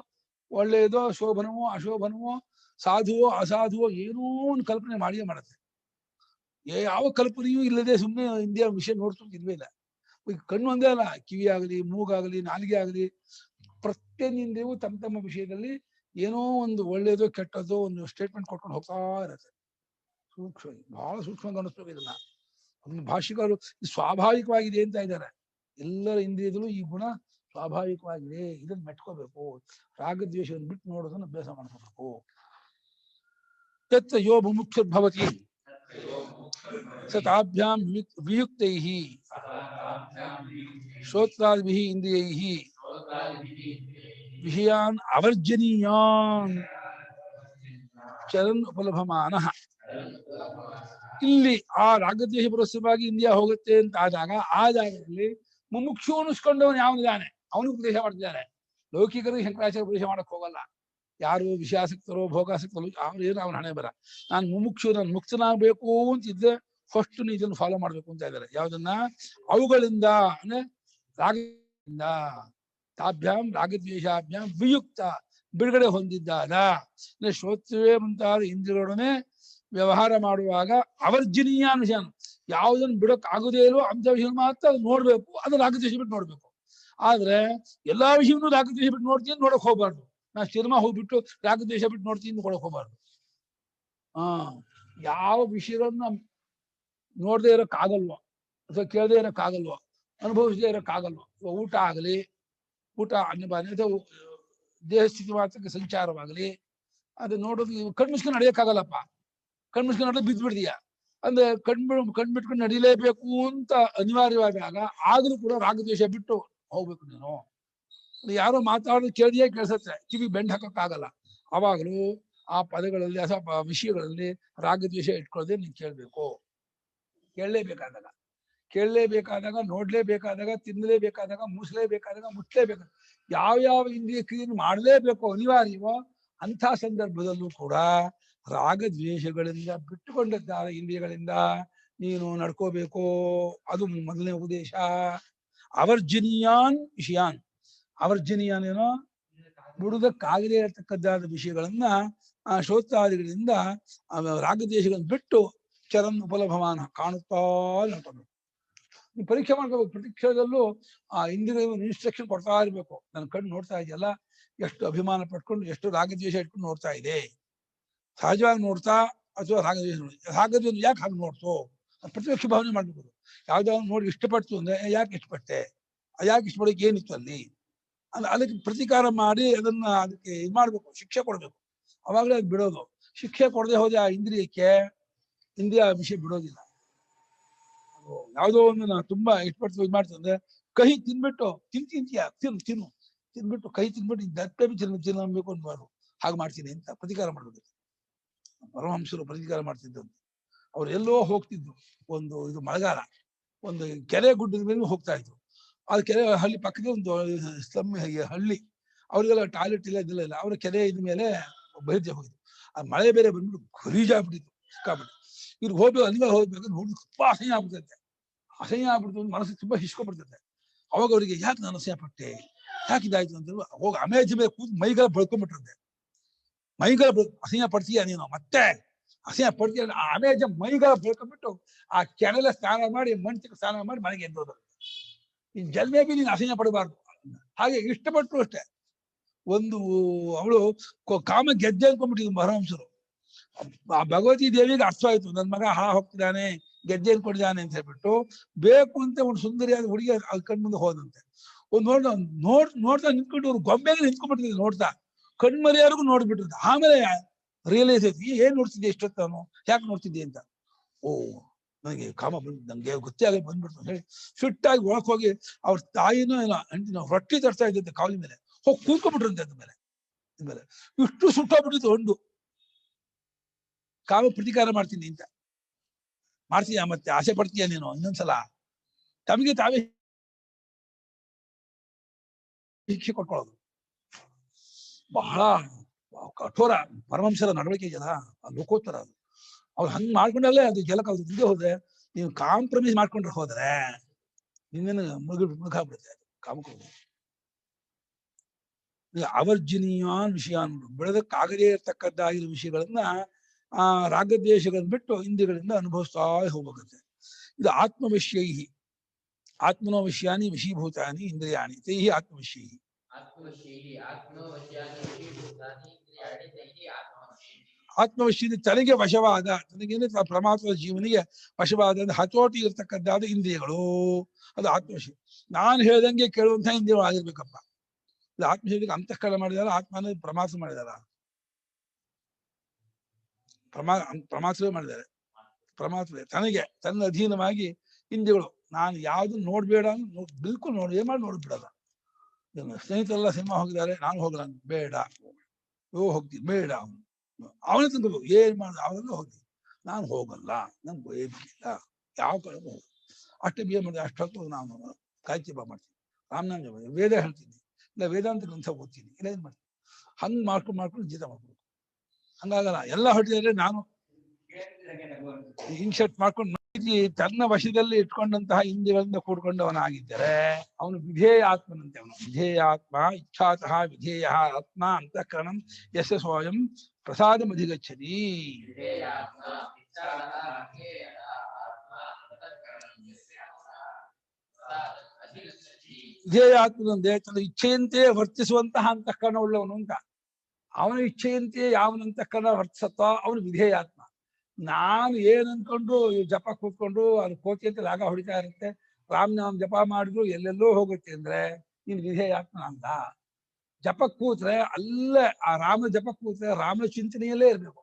ಒಳ್ಳೆಯದೋ, ಶೋಭನವೋ ಅಶೋಭನವೋ, ಸಾಧುವೋ ಅಸಾಧುವೋ ಏನೋ ಒಂದು ಕಲ್ಪನೆ ಮಾಡಿಯೇ ಮಾಡುತ್ತೆ. ಯಾವ ಕಲ್ಪನೆಯೂ ಇಲ್ಲದೆ ಸುಮ್ಮನೆ ಇಂದ್ರಿಯ ವಿಷಯ ನೋಡ್ತು ಇಲ್ವೇ ಇಲ್ಲ. ಕಣ್ಣು ಒಂದೇ ಅಲ್ಲ, ಕಿವಿ ಆಗಲಿ, ಮೂಗಾಗಲಿ, ನಾಲಿಗೆ ಆಗಲಿ, ಪ್ರತಿಯೊಂದು ಇಂದ್ರಿಯವು ತಮ್ಮ ತಮ್ಮ ವಿಷಯದಲ್ಲಿ ಏನೋ ಒಂದು ಒಳ್ಳೆಯದೋ ಕೆಟ್ಟದ್ದೋ ಒಂದು ಸ್ಟೇಟ್ಮೆಂಟ್ ಕೊಟ್ಕೊಂಡು ಹೋಗ್ತಾ ಇರುತ್ತೆ. ಸೂಕ್ಷ್ಮ, ಬಹಳ ಸೂಕ್ಷ್ಮ ಗಮನಿಸ್ಬೇಕು ಇದನ್ನ. ಅದನ್ನು ಭಾಷಿಕರು ಸ್ವಾಭಾವಿಕವಾಗಿದೆ ಅಂತ ಇದ್ದಾರೆ. ಎಲ್ಲರ ಇಂದ್ರಿಯದಲ್ಲೂ ಈ ಗುಣ ಸ್ವಾಭಾವಿಕವಾಗಿದೆ, ಇದನ್ನ ಮೆಟ್ಕೋಬೇಕು. ರಾಗದ್ವೇಷವನ್ನು ಬಿಟ್ಟು ನೋಡೋದನ್ನ ಅಭ್ಯಾಸ ಮಾಡ್ಕೋಬೇಕು. ತತ್ರ ಯೋ ಮುಖ್ಯರ್ಭವತಿ ಸತಾಭ್ಯಾಂ ವಿಯುಕ್ತೈಃ ಶ್ರೋತ್ರಾದಿಭಿಃ ಇಂದ್ರಿಯೈಃ ವಿಷಯಾನ್ ಅವರ್ಜನೀಯಾನ್ ಚರನ್ ಉಪಲಭಮಾನಃ. ಇಲ್ಲಿ ಆ ರಾಗದ್ವೇಷ ಪುರಸ್ಸರವಾಗಿ ಇಂದ್ರಿಯ ಹೋಗುತ್ತೆ ಅಂತ ಆದಾಗ ಆ ಜಾಗದಲ್ಲಿ ಮುಮುಕ್ಷು ಅನಿಸ್ಕೊಂಡವನು ಯಾವನಿದ್ದಾನೆ ಅವನಿಗೆ ಉಪದೇಶ ಮಾಡ್ತಿದ್ದಾನೆ. ಲೌಕಿಕರಿಗೆ ಶಂಕರಾಚಾರ್ಯ ಉಪದೇಶ ಮಾಡಕ್ ಹೋಗಲ್ಲ. ಯಾರು ವಿಷಯಾಸಕ್ತರೋ ಭೋಗಾಸಕ್ತರು ಅವ್ರೇನು ಅವನ ಹಣೆ ಬರ. ನಾನು ಮುಮುಕ್ಷು, ನಾನು ಮುಕ್ತನಾಗಬೇಕು ಅಂತಿದ್ದೆ, ಫಸ್ಟ್ ನೀ ಇದನ್ನು ಫಾಲೋ ಮಾಡ್ಬೇಕು ಅಂತ ಇದ್ದಾರೆ. ಯಾವ್ದನ್ನ? ಅವುಗಳಿಂದ ಅಂದ್ರೆ ರಾಗದಿಂದ, ತಾಭ್ಯಾಂ ರಾಗದ್ವೇಷಾಭ್ಯಾಂ ವಿಯುಕ್ತ, ಬಿಡುಗಡೆ ಹೊಂದಿದ್ದಾದ. ಅಂದ್ರೆ ಶ್ರೋತ್ರವೇ ಮುಂತಾದ ಇಂದ್ರಿಯಗಳೊಡನೆ ವ್ಯವಹಾರ ಮಾಡುವಾಗ ಅವರ್ಜನೀಯ ವಿಷಯ, ಯಾವುದನ್ನು ಬಿಡಕ್ ಆಗುದೇ ಇಲ್ವೋ ಅಂತ ವಿಷಯ ಮಾತ್ರ ಅದು ನೋಡ್ಬೇಕು, ಅದು ರಾಗದ್ವೇಷ ಬಿಟ್ಟು ನೋಡ್ಬೇಕು. ಆದ್ರೆ ಎಲ್ಲಾ ವಿಷಯವನ್ನು ರಾಗದ್ವೇಷ ಬಿಟ್ಟು ನೋಡ್ತೀನಿ ನೋಡಕ್ ಹೋಗ್ಬಾರ್ದು. ನಾ ಸಿನಿಮಾ ಹೋಗ್ಬಿಟ್ಟು ರಾಗದ್ವೇಷ ಬಿಟ್ಟು ನೋಡ್ತೀನಿ ನೋಡಕ್ ಹೋಗ್ಬಾರ್ದು. ಯಾವ ವಿಷಯಗಳನ್ನ ನೋಡದೆ ಇರೋಕ್ಕಾಗಲ್ವೋ ಅಥವಾ ಕೇಳದೆ ಇರೋಕ್ಕಾಗಲ್ವೋ, ಅನುಭವಿಸದೇ ಇರೋಕ್ಕಾಗಲ್ವೋ, ಊಟ ಆಗಲಿ, ಊಟ ಅನ್ನಬಾರ್ದು ಅಥವಾ ದೇಹ ಸ್ಥಿತಿ ಮಾತ್ರಕ್ಕೆ ಸಂಚಾರವಾಗಲಿ, ಅದು ನೋಡೋದು ಕಣ್ಮುಚ್ಕೊಂಡು ನಡೆಯಕ್ಕಾಗಲ್ಲಪ್ಪ. ಕಣ್ಮುಚ್ಕೊಂಡು ನಡೆದು ಬಿದ್ದು ಬಿಡ್ತೀಯ ಅಂದ್ರೆ ಕಣ್ಬಿಟ್ಕೊಂಡು ನಡಿಲೇಬೇಕು ಅಂತ ಅನಿವಾರ್ಯವಾದಾಗ ಆಗಲೂ ಕೂಡ ರಾಗದ್ವೇಷ ಬಿಟ್ಟು ಹೋಗ್ಬೇಕು. ನೀನು ಯಾರೋ ಮಾತಾಡೋದು ಕೇಳಿಯೇ ಕೇಳಿಸುತ್ತೆ, ಕಿವಿ ಬೆಂಡ್ ಹಾಕೋಕ್ಕಾಗಲ್ಲ. ಅವಾಗಲೂ ಆ ಪದಗಳಲ್ಲಿ ಅಥವಾ ವಿಷಯಗಳಲ್ಲಿ ರಾಗದ್ವೇಷ ಇಟ್ಕೊಳ್ಳದೆ ನೀನ್ ಕೇಳ್ಬೇಕು. ಕೇಳಲೇಬೇಕಾದಾಗ, ನೋಡ್ಲೇಬೇಕಾದಾಗ, ತಿನ್ನಲೇಬೇಕಾದಾಗ, ಮೂಸಲೇಬೇಕಾದಾಗ, ಮುಟ್ಲೇಬೇಕಾದಾಗ, ಯಾವ್ಯಾವ ಇಂದ್ರಿಯ ಕ್ರಿಯೆಯನ್ನು ಮಾಡಲೇಬೇಕು ಅನಿವಾರ್ಯವೋ ಅಂಥ ಸಂದರ್ಭದಲ್ಲೂ ಕೂಡ ರಾಗದ್ವೇಷಗಳಿಂದ ಬಿಟ್ಟುಕೊಂಡಿದ್ದಾರೆ ಇಂದ್ರಿಯಗಳಿಂದ ನೀನು ನಡ್ಕೋಬೇಕು. ಅದು ಮೊದಲನೇ ಉಪದೇಶ. ಅವರ್ಜನೀಯಾನ್ ವಿಷಯಾನ್, ಅವರ್ಜನೀಯಾನ್ ಏನೋ ಬಿಡುವುದಕ್ಕಾಗದೇ ಇರತಕ್ಕದ್ದಾದ ವಿಷಯಗಳನ್ನ ಆ ಶ್ರೋತ್ರಾದಿಗಳಿಂದ ರಾಗದ್ವೇಷಗಳನ್ನು ಬಿಟ್ಟು ಚರನ್ ಉಪಲಭಮಾನ ಕಾಣುತ್ತಾ ನಡ್ಕೋಬೇಕು. ನೀವು ಪರೀಕ್ಷೆ ಮಾಡ್ಕೋಬೇಕು. ಪ್ರತಿ ಕ್ಷಣದಲ್ಲೂ ಆ ಇಂದ್ರಿಯಗಳನ್ನು ಇನ್ಸ್ಟ್ರಕ್ಷನ್ ಕೊಡ್ತಾ ಇರ್ಬೇಕು. ನನ್ನ ಕಣ್ಣು ನೋಡ್ತಾ ಇದೆಯಲ್ಲ, ಎಷ್ಟು ಅಭಿಮಾನ ಪಟ್ಕೊಂಡು, ಎಷ್ಟು ರಾಗದ್ವೇಷ ಇಟ್ಕೊಂಡು ನೋಡ್ತಾ ಇದೆ, ಸಹಜವಾಗಿ ನೋಡ್ತಾ ಅಥವಾ ರಾಗದ್ವೇಷ ಯಾಕೆ ಹಾಗೆ ನೋಡ್ತು, ಪ್ರತಿಪಕ್ಷ ಭಾವನೆ ಮಾಡ್ಬೇಕು. ಯಾವ್ದಾದ್ರು ನೋಡಿ ಇಷ್ಟಪಡ್ತು ಅಂದ್ರೆ ಯಾಕೆ ಇಷ್ಟಪಟ್ಟೆ, ಯಾಕೆ ಇಷ್ಟಪಡೋಕೆ ಏನಿತ್ತು ಅಲ್ಲಿ, ಅದಕ್ಕೆ ಪ್ರತಿಕಾರ ಮಾಡಿ ಅದನ್ನ ಅದಕ್ಕೆ ಇದು ಮಾಡ್ಬೇಕು, ಶಿಕ್ಷೆ ಕೊಡ್ಬೇಕು. ಅವಾಗಲೇ ಅದು ಬಿಡೋದು. ಶಿಕ್ಷೆ ಕೊಡದೆ ಹೋದೆ ಆ ಇಂದ್ರಿಯಕ್ಕೆ, ಇಂದ್ರಿಯ ವಿಷಯ ಬಿಡೋದಿಲ್ಲ. ಯಾವುದೋ ಒಂದು ನಾವು ತುಂಬಾ ಇಷ್ಟಪಡ್ತೀವಿ ಇದು ಮಾಡ್ತೀವಿ ಅಂದ್ರೆ ಕಹಿ ತಿನ್ಬಿಟ್ಟು ತಿನ್ಬಿಟ್ಟು ಕಹಿ ತಿನ್ಬಿಟ್ಟು ದಪ್ಪೆ ತಿನ್ನಬೇಕು ಅನ್ಬಾರ್ದು. ಹಾಗೆ ಮಾಡ್ತೀನಿ ಅಂತ ಪ್ರತಿಕಾರ ಮಾಡೋದು. ಪರಮಹಂಸರು ಪ್ರತಿಕಾರ ಮಾಡ್ತಿದ್ದಂತೆ. ಅವ್ರು ಎಲ್ಲೋ ಹೋಗ್ತಿದ್ರು, ಒಂದು ಇದು ಮಳೆಗಾಲ, ಒಂದು ಕೆರೆ ಗುಡ್ಡದ ಮೇಲೆ ಹೋಗ್ತಾ ಇದ್ರು. ಆ ಕೆರೆ ಹಳ್ಳಿ ಪಕ್ಕದ ಒಂದು ಸ್ಲಮ್ ಹಳ್ಳಿ, ಅವ್ರಿಗೆಲ್ಲ ಟಾಯ್ಲೆಟ್ ಇಲ್ಲ ಇದೆಲ್ಲ ಇಲ್ಲ. ಅವ್ರ ಕೆರೆ ಇದ ಮೇಲೆ ಬಹಿರ್ಜೆ ಹೋಗಿದ್ರು. ಆ ಮಳೆ ಬೇರೆ ಬಂದ್ಬಿಟ್ಟು ಗಲೀಜಾಗ್ಬಿಟ್ಟಿತ್ತು, ಸಿಕ್ಕಾಬಿಟ್ಟು. ಇವ್ರು ಹೋಗ್ಬೇಕು ಅಲ್ಲಿಗೆ ಹೋಗ್ಬೇಕು ನೋಡಿ ತುಂಬಾ ಅಸಹ್ಯ ಆಗ್ಬಿಡ್ತೈತೆ. ಅಸಹ್ಯ ಆಗ್ಬಿಡ್ತು, ಮನಸ್ಸು ತುಂಬಾ ಹಿಸ್ಕೊಬಿಡ್ತೈತೆ. ಅವಾಗ ಅವರಿಗೆ ಯಾಕೆ ನಾನು ಅಸಹ್ಯ ಪಟ್ಟೆ, ಯಾಕೆ ಇದಾಯ್ತು ಅಂತ ಹೋಗಿ ಅಮೇಜ್ ಮೇಲೆ ಕೂತು ಮೈಗೆಲ್ಲ ಬಳ್ಕೊಂಡ್ಬಿಟ್ಟಿರುತ್ತೆ. ಮೈಗೆಲ್ಲ ಅಸಹ್ಯ ಪಡ್ತೀಯ ನೀನು, ಮತ್ತೆ ಅಸಹ್ಯ ಪಡ್ತೀಯ ಆ ಅಮೇಜ್ ಮೈಗೆಲ್ಲ ಬಳ್ಕೊಂಡ್ಬಿಟ್ಟು ಆ ಕೆರೆಲ್ಲ ಸ್ನಾನ ಮಾಡಿ ಮಣ್ತಿಗೆ ಸ್ನಾನ ಮಾಡಿ ಮನೆಗೆ ಎದ್ದೋದು. ಈ ಜಲ್ಮೇಬಿ ನೀನು ಅಸಹ್ಯ ಪಡಬಾರ್ದು. ಹಾಗೆ ಇಷ್ಟಪಟ್ಟರು ಅಷ್ಟೇ. ಒಂದು ಅವಳು ಕಾಮ ಗೆಜ್ಜೆ ಅನ್ಕೊಂಡ್ಬಿಟ್ಟಿದ್ಲು ಪರಮಹಂಸರು. ಆ ಭಗವತಿ ದೇವಿಗೆ ಅರ್ಥ ಆಯ್ತು, ನನ್ ಮಗ ಹಾ ಹೋಗ್ತಿದ್ದಾನೆ, ಗೆಜ್ಜೆ ಅನ್ಕೊಂಡಿದ್ದಾನೆ ಅಂತ ಹೇಳ್ಬಿಟ್ಟು ಬೇಕು ಅಂತ ಒಂದು ಸುಂದರಿಯಾದ ಹುಡುಗಿ ಕಣ್ಮುಂದೆ ಹೋದಂತೆ. ಒಂದ್ ನೋಡ್ತಾ ನಿಂತ್ಕೊಂಡು ಅವ್ರು ಗೊಂಬೆಗೆ ನಿಂತ್ಕೊಂಡ್ಬಿಟ್ಟಿದ್ರು ನೋಡ್ತಾ, ಕಣ್ಮರಿಯಾರಿಗೂ ನೋಡ್ಬಿಟ್ಟಿದ್ರು. ಆಮೇಲೆ ರಿಯಲೈಸ್ ಆಯ್ತು, ಏನ್ ನೋಡ್ತಿದ್ದೆ ಇಷ್ಟೊತ್ತಾನು, ಯಾಕೆ ನೋಡ್ತಿದ್ದೆ ಅಂತ. ಓ ನನಗೆ ಕಾಮ ನಂಗೆ ಗೊತ್ತೇ ಆಗಿ ಬಂದ್ಬಿಡ್ತು ಅಂತ ಹೇಳಿ ಫಿಟ್ಟಾಗಿ ಒಳಕ್ ಹೋಗಿ ಅವ್ರ ತಾಯಿನೂ ಇಲ್ಲ ಅಂಟಿನ ರೊಟ್ಟಿ ತರ್ತಾ ಇದ್ದಂತೆ ಕಾಲಿನ ಮೇಲೆ ಹೋಗಿ ಕೂತ್ಕೊಂಡ್ಬಿಟ್ರಂತೆ. ಅದ್ಮೇಲೆ ಇಷ್ಟು ಸುಟ್ಟೋಗ್ಬಿಟ್ಟಿತ್ತು ಹೊಂಡು. ಕಾಮ ಪ್ರತಿಕಾರ ಮಾಡ್ತೀನಿ ಅಂತ ಮಾಡ್ತೀಯ, ಮತ್ತೆ ಆಸೆ ಪಡ್ತೀಯ ನೀನು ಇನ್ನೊಂದ್ಸಲ. ತಮಗೆ ತಾವೇ ಶಿಕ್ಷೆ ಕೊಟ್ಕೊಳ್ಳೋದು ಬಹಳ ಕಠೋರ. ಪರಮಹಂಸರ ನಡವಳಿಕೆ ಇದೆಯಲ್ಲ ಲೋಕೋತ್ತರ. ಅದು ಅವ್ರು ಹಂಗ್ ಮಾಡ್ಕೊಂಡಲ್ಲೇ ಅದು ಜಲಕ ಅದು ಮುಂದೆ ಹೋದ್ರೆ, ನೀವು ಕಾಂಪ್ರಮೈಸ್ ಮಾಡ್ಕೊಂಡ್ರೆ ಹೋದ್ರೆ ನಿನ್ನೇನು ಮುಳುಗಾಗ್ಬಿಡುತ್ತೆ ಅದು ಕಾಮಕ್ರೋಧ. ಅವರ್ಜನೀಯಾನ್ ವಿಷಯಾನ್, ಬೆಳೆದಕ್ಕಾಗದೇ ಇರತಕ್ಕದ್ದಾಗಿರೋ ವಿಷಯಗಳನ್ನ ಆ ರಾಗದ್ವೇಷಗಳನ್ನ ಬಿಟ್ಟು ಇಂದ್ರಿಯಗಳಿಂದ ಅನುಭವಿಸ್ತಾ ಹೋಗ್ಬೇಕಂತೆ. ಇದು ಆತ್ಮವಿಷಯೈಹಿ, ಆತ್ಮನೋ ವಿಷಯಾನಿ ವಿಷೀಭೂತಾನಿ ಇಂದ್ರಿಯಾಣಿ ತೈಹಿ ಆತ್ಮವಿಷಯೈಹಿ. ಆತ್ಮವಿಷಯ ತನಗೆ ವಶವಾದ, ತನಗೇನೆ ಪರಮಾತ್ಮ ಜೀವನಿಗೆ ವಶವಾದ ಹತೋಟಿ ಇರ್ತಕ್ಕದ್ದಾದ ಇಂದ್ರಿಯಗಳು, ಅದು ಆತ್ಮವಿಷಯ. ನಾನು ಹೇಳ್ದಂಗೆ ಕೇಳುವಂತಹ ಇಂದ್ರಿಯಗಳು ಆಗಿರ್ಬೇಕಪ್ಪ. ಇದು ಆತ್ಮವಿಷಯಕ್ಕೆ ಅಂತಃಕರಣ ಮಾಡಿದಾರ, ಆತ್ಮನ ಪ್ರಮಾತ್ರ ಮಾಡಿದಾರ, ಪ್ರಮಾತ್ರವೇ ಮಾಡಿದ್ದಾರೆ. ಪ್ರಮಾತ್ರವೇ ತನಗೆ ತನ್ನ ಅಧೀನವಾಗಿ ಇಂದ್ರಿಯಗಳು. ನಾನು ಯಾವ್ದು ನೋಡ್ಬೇಡ ಬಿಲ್ಕುಲ್ ನೋಡಿ ಏನ್ ಮಾಡಿ ನೋಡ್ಬಿಡಲ್ಲ. ಸ್ನೇಹಿತರೆಲ್ಲ ಸಿನಿಮಾ ಹೋಗಿದ್ದಾರೆ, ನಾನು ಹೋಗಲ್ಲ, ಬೇಡ ಹೋಗ್ತೀನಿ, ಬೇಡ ಅವನೇ ತಂದು ಏನ್ ಮಾಡ ಅವೆಲ್ಲ ಹೋಗಿ ನಾನು ಹೋಗಲ್ಲ, ನಂಗೆ ಬೇಕಿಲ್ಲ, ಯಾವ ಕಡೆ ಹೋಗ ಅಷ್ಟೇ ಬಿ ಎ ಮಾಡಿದೆ. ಅಷ್ಟೊತ್ತು ನಾನು ಕಾಯ್ತಿ ಬಾ ಮಾಡ್ತೀನಿ, ರಾಮನಾಮ ಜಪ, ವೇದ ಹೇಳ್ತೀನಿ, ಇಲ್ಲ ವೇದಾಂತ ಗ್ರಂಥ ಓದ್ತೀನಿ, ಇಲ್ಲ ಏನ್ ಮಾಡ್ತೀನಿ. ಹಂಗ್ ಮಾಡ್ಕೊಂಡು ಜೀತ ಮಾಡ್ಬೇಕು. ಹಂಗಾಗಲ್ಲ. ಎಲ್ಲ ಹೊಟ್ಟಿದ್ರೆ ನಾನು ಇನ್ಶರ್ಟ್ ಮಾಡ್ಕೊಂಡು ತನ್ನ ವಶದಲ್ಲಿ ಇಟ್ಕೊಂಡಂತಹ ಇಂದ್ರಿಯಗಳಿಂದ ಕೂಡ್ಕೊಂಡವನಾಗಿದ್ದರೆ ಅವನು ವಿಧೇಯ ಆತ್ಮನಂತೆ. ಅವನು ವಿಧೇಯಾತ್ಮ ಇಚ್ಛಾತಃ ವಿಧೇಯ ಆತ್ಮ ಅಂತಃಕರಣಂ ಯಸ್ಯ ಸ್ವಯಂ ಪ್ರಸಾದಮಧಿಗಚ್ಚತಿ. ವಿಧೇಯಾತ್ಮನಂತೆ ತನ್ನ ಇಚ್ಛೆಯಂತೆ ವರ್ತಿಸುವಂತಹ ಅಂತಃಕರಣ ಉಳ್ಳವನು ಅಂತ. ಅವನ ಇಚ್ಛೆಯಂತೆ ಯಾವನಂತಃಕರಣ ವರ್ತಿಸತ್ತ ಅವನು ವಿಧೇಯಾತ್ಮ. ನಾನು ಏನ್ ಅನ್ಕೊಂಡು ಜಪ ಕೂತ್ಕೊಂಡು ಅದು ಕೋತಿ ಅಂತ ರಾಗ ಹೊಡಿತಾ ಇರುತ್ತೆ, ರಾಮನಾಮ ಜಪ ಮಾಡಿದ್ರು ಎಲ್ಲೆಲ್ಲೋ ಹೋಗುತ್ತೆ ಅಂದ್ರೆ ನೀನ್ ವಿಧೇಯಾತ್ಮ ಅಂತ. ಜಪ ಕೂತ್ರೆ ಅಲ್ಲೇ ಆ ರಾಮ ಜಪ ಕೂತ್ರೆ ರಾಮನ ಚಿಂತನೆಯಲ್ಲೇ ಇರ್ಬೇಕು.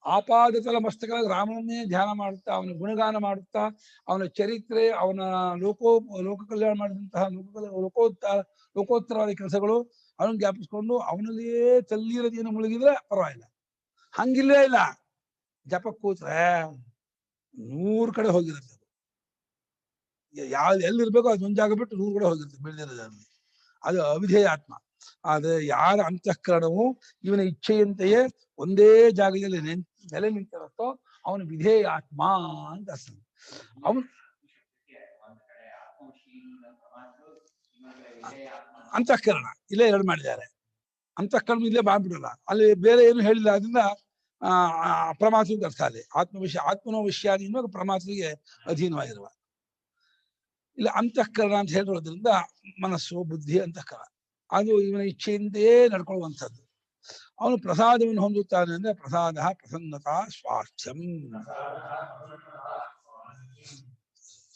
ಆಪಾದತಲ ಮಸ್ತಕ ರಾಮನನ್ನೇ ಧ್ಯಾನ ಮಾಡುತ್ತಾ, ಅವನ ಗುಣಗಾನ ಮಾಡುತ್ತಾ, ಅವನ ಚರಿತ್ರೆ, ಅವನ ಲೋಕ ಕಲ್ಯಾಣ ಮಾಡಿದಂತಹ ಲೋಕೋತ್ತರವಾದ ಕೆಲಸಗಳು ಅವನ ಜ್ಞಾಪಿಸ್ಕೊಂಡು ಅವನಲ್ಲಿಯೇ ತಲ್ಲೀರದೇನು ಮುಳುಗಿದ್ರೆ ಪರವಾಗಿಲ್ಲ. ಹಂಗಿಲ್ಲೇ ಇಲ್ಲ. ಜಪ ಕೂತ್ರೆ 100 ಕಡೆ ಹೋಗಿರುತ್ತೆ. ಯಾವ್ದು ಎಲ್ಲಿರ್ಬೇಕೋ ಅದೊಂದು ಜಾಗ ಬಿಟ್ಟು 100 ಕಡೆ ಹೋಗಿರುತ್ತೆ ಬೆಳೆದಿರೋದ್ರಲ್ಲಿ. ಅದು ಅವಿಧೇಯಾತ್ಮ. ಆದ್ರೆ ಯಾರ ಅಂತಃಕರಣವು ಇವನ ಇಚ್ಛೆಯಂತೆಯೇ ಒಂದೇ ಜಾಗದಲ್ಲಿ ನೆಲೆ ನಿಂತಿರುತ್ತೋ ಅವನು ವಿಧೇಯಾತ್ಮ ಅಂತ ಅರ್ಥ. ಅವನು ಅಂತಃಕರಣ ಇಲ್ಲೇ 2 ಮಾಡಿದ್ದಾರೆ. ಅಂತಃಕರಣ ಇಲ್ಲೇ ಮಾಡ್ಬಿಡಲ್ಲ, ಅಲ್ಲಿ ಬೇರೆ ಏನು ಹೇಳಿಲ್ಲ. ಅದರಿಂದ ಪ್ರಮಾತ್ರಿಗೆ ಅರ್ಥ ಅಲ್ಲಿ ಆತ್ಮವಿಷಯ, ಆತ್ಮನೋ ವಿಷಯಾದಿ ಅನ್ನೋದು ಪ್ರಮಾತ್ರಿಗೆ ಅಧೀನವಾಗಿರುವ. ಇಲ್ಲ ಅಂತಃಕರಣ ಅಂತ ಹೇಳಿರೋದ್ರಿಂದ ಮನಸ್ಸು ಬುದ್ಧಿ ಅಂತಃಕರಣ ಅದು ಇವನ ಇಚ್ಛೆಯಿಂದೇ ನಡ್ಕೊಳ್ಳುವಂಥದ್ದು. ಅವನು ಪ್ರಸಾದವನ್ನು ಹೊಂದುತ್ತಾನೆ ಅಂದ್ರೆ ಪ್ರಸಾದ ಪ್ರಸನ್ನತಾ ಸ್ವಾಸ್ಥ್ಯಂ.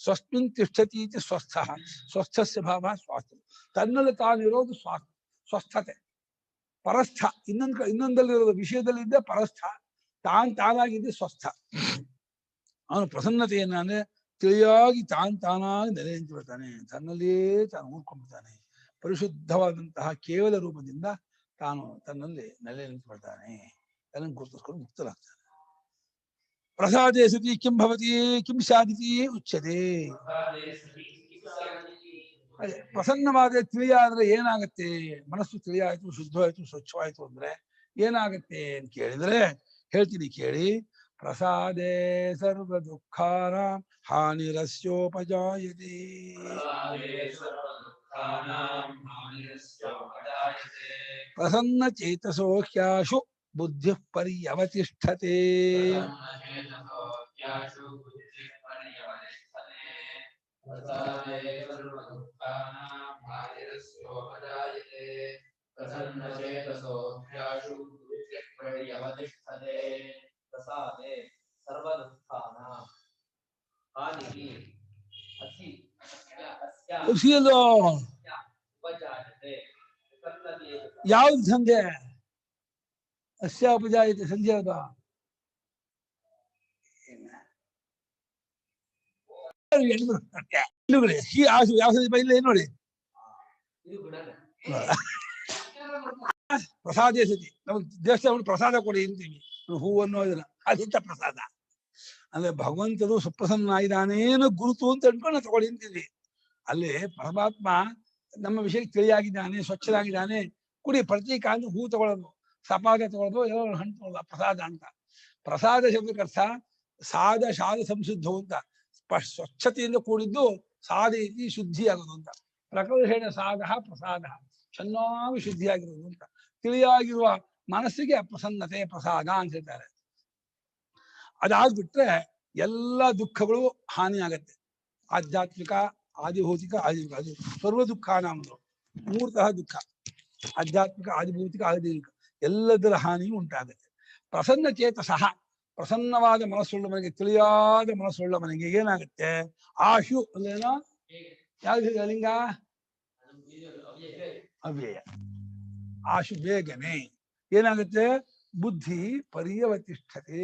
ಸ್ವಸ್ಮಿನ್ ತಿಷ್ಠತಿ ಸ್ವಸ್ಥ, ಸ್ವಸ್ಥಸ್ಯ ಭಾವ ಸ್ವಾಸ್ಥ್ಯ. ತನ್ನಲ್ಲಿ ತಾನಿರೋದು ಸ್ವಸ್ಥತೆ, ಪರಸ್ಥ. ಇನ್ನೊಂದಲ್ಲಿರೋದು ವಿಷಯದಲ್ಲಿದ್ದೇ ಪರಸ್ಥ, ತಾನಾಗಿದ್ದೆ ಸ್ವಸ್ಥ. ಅವನು ಪ್ರಸನ್ನತೆಯನ್ನ ಅಂದ್ರೆ ತಿಳಿಯಾಗಿ ತಾನಾಗಿ ನೆಲೆ ನಿಂತುಬಿಡ್ತಾನೆ, ತನ್ನಲ್ಲಿಯೇ ತಾನು ಊರ್ಕೊಂಡ್ಬಿಡ್ತಾನೆ. ಪರಿಶುದ್ಧವಾದಂತಹ ಕೇವಲ ರೂಪದಿಂದ ತಾನು ತನ್ನಲ್ಲಿ ನೆಲೆ ನಿಂತುಬಿಡ್ತಾನೆ, ತನ್ನನ್ನು ಗುರುತಿಸ್ಕೊಂಡು ಮುಕ್ತರಾಗ್ತಾನೆ. ಪ್ರಸಾದೇ ಸತಿ ಕಿಂ ಭವತಿ ಕಿಂ ಸಾಧಿತಿ ಉಚ್ಯತೆ. ಅದೇ ಪ್ರಸನ್ನವಾದ ತಿಳಿಯಾದ್ರೆ ಏನಾಗತ್ತೆ? ಮನಸ್ಸು ತಿಳಿಯಾಯ್ತು, ಶುದ್ಧವಾಯ್ತು, ಸ್ವಚ್ಛವಾಯ್ತು ಅಂದ್ರೆ ಏನಾಗತ್ತೆ ಅಂತ ಕೇಳಿದ್ರೆ ಹೇಳ್ತೀನಿ ಕೇಳಿ. ಪ್ರಸಾದೇ ಸರ್ವ ದುಃಖಾನ ಹಾನಿರಸ್ಯೋಪಜಾಯತೆ. ಪ್ರಸನ್ನ ಚೇತಸೋ ಹ್ಯಾಶು ಬುದ್ಧಿ ಪರ್ಯವತಿಷ್ಠತೆ. ಪ್ರಸಾದೆ ಸರ್ವ ದುಃಖಾನಾಂ ಹಾನಿಹಿ ಅಸಿ ಅಸ್ಯ ಖುಷಿಯಲ್ಲೋ ಉಪಜಾಯತೆ. ಪ್ರಸನ್ನತೆ ಯಾವ್ದು ಸಂಧ್ಯೆ? ಅಸ್ಯ ಉಪಜಾಯತೆ ಸಂಧ್ಯೆ ಅದ. ಈ ಆಸು ಯಾವ ಇಲ್ಲ ಏನ್ ನೋಡಿ. ಇದು ಗುಣನೇ. ಪ್ರಸಾದೇ ಸತಿ ನಮ್ಗೆ ದೇವಸ್ಥಾನ ಪ್ರಸಾದ ಕೊಡಿ ಅಂತೀವಿ. ಹೂ ಅನ್ನೋದಿಲ್ಲ, ಅದಿತ್ತ ಪ್ರಸಾದ ಅಂದ್ರೆ ಭಗವಂತನು ಸುಪ್ರಸನ್ನ ಇದ್ದಾನೇನು ಗುರುತು ಅಂತ ಅನ್ಕೊಂಡು ನಾವು ತಗೊಳ್ಳಿ ಅಂತೀವಿ. ಅಲ್ಲಿ ಪರಮಾತ್ಮ ನಮ್ಮ ವಿಷಯಕ್ಕೆ ತಿಳಿಯಾಗಿದ್ದಾನೆ, ಸ್ವಚ್ಛನಾಗಿದ್ದಾನೆ. ಕುಡಿ ಪ್ರತೀಕ ಅಂದ್ರೆ ಹೂ ತಗೊಳ್ಳೋದು, ಸಪಾದ ತಗೊಳ್ಳೋದು, ಎಲ್ಲೋ ಹಣ್ಣು ತಗೊಳ್ಳೋದು ಪ್ರಸಾದ ಅಂತ. ಪ್ರಸಾದ ಶಬ್ದಕ್ಕೆ ಅರ್ಥ ಸಾದ ಶಾದ ಸಂಶುದ್ಧವು ಅಂತ. ಸ್ವಚ್ಛತೆಯಿಂದ ಕೂಡಿದ್ದು ಸಾದ ಇತಿ ಶುದ್ಧಿ ಆಗೋದು ಅಂತ. ಪ್ರಕೃಷೇಣ ಸಾಧ ಪ್ರಸಾದ, ಚೆನ್ನಾಗಿ ಶುದ್ಧಿಯಾಗಿರೋದು ಅಂತ. ತಿಳಿಯಾಗಿರುವ ಮನಸ್ಸಿಗೆ ಪ್ರಸನ್ನತೆ ಪ್ರಸಾದ ಅಂತ ಹೇಳ್ತಾರೆ. ಅದಾಗ್ಬಿಟ್ರೆ ಎಲ್ಲ ದುಃಖಗಳು ಹಾನಿ ಆಗತ್ತೆ. ಆಧ್ಯಾತ್ಮಿಕ, ಆದಿಭೌತಿಕ, ಆದಿಭೌತಿಕ. ಅದು ಸರ್ವ ದುಃಖ ನಮ್ದು ಮೂರ್ತಃ ದುಃಖ. ಆಧ್ಯಾತ್ಮಿಕ, ಆದಿಭೌತಿಕ, ಆದಿಭೌತಿಕ ಎಲ್ಲದರ ಹಾನಿಯೂ ಉಂಟಾಗುತ್ತೆ. ಪ್ರಸನ್ನ ಚೇತಸಃ, ಪ್ರಸನ್ನವಾದ ಮನಸ್ಸುಳ್ಳವನಿಗೆ, ತಿಳಿಯಾದ ಮನಸ್ಸುಳ್ಳವನಿಗೆ ಏನಾಗುತ್ತೆ? ಆಶು ಅಂದ್ರೇನೋ? ಯಾವ್ದು ಲಿಂಗ? ಅವ್ಯಯ. ಆಶು ಬೇಗನೆ ಏನಾಗುತ್ತೆ? ಬುದ್ಧಿ ಪರ್ಯವತಿಷ್ಠತೆ,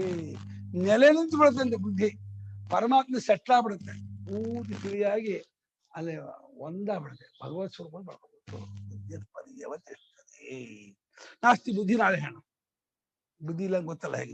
ನೆಲೆ ನಿಂತು ಬಿಡುತ್ತಂತೆ ಬುದ್ಧಿ. ಪರಮಾತ್ಮ ಸೆಟ್ಲ್ ಆಗ್ಬಿಡುತ್ತೆ, ಪೂರ್ತಿ ತಿಳಿಯಾಗಿ ಅಲ್ಲಿ ಒಂದಾಗ್ಬಿಡುತ್ತೆ. ಭಗವತ್ ಸ್ವರೂಪ ಮಾಡ್ಕೋಬೇಕು. ಬುದ್ಧಿ ಪರ್ಯವತಿಷ್ಠತೆ. ನಾಸ್ತಿ ಬುದ್ಧಿ ನಾಳೆ ಹೇಳ. ಬುದ್ಧಿ ಇಲ್ಲ ಗೊತ್ತಲ್ಲ ಹೇಗೆ.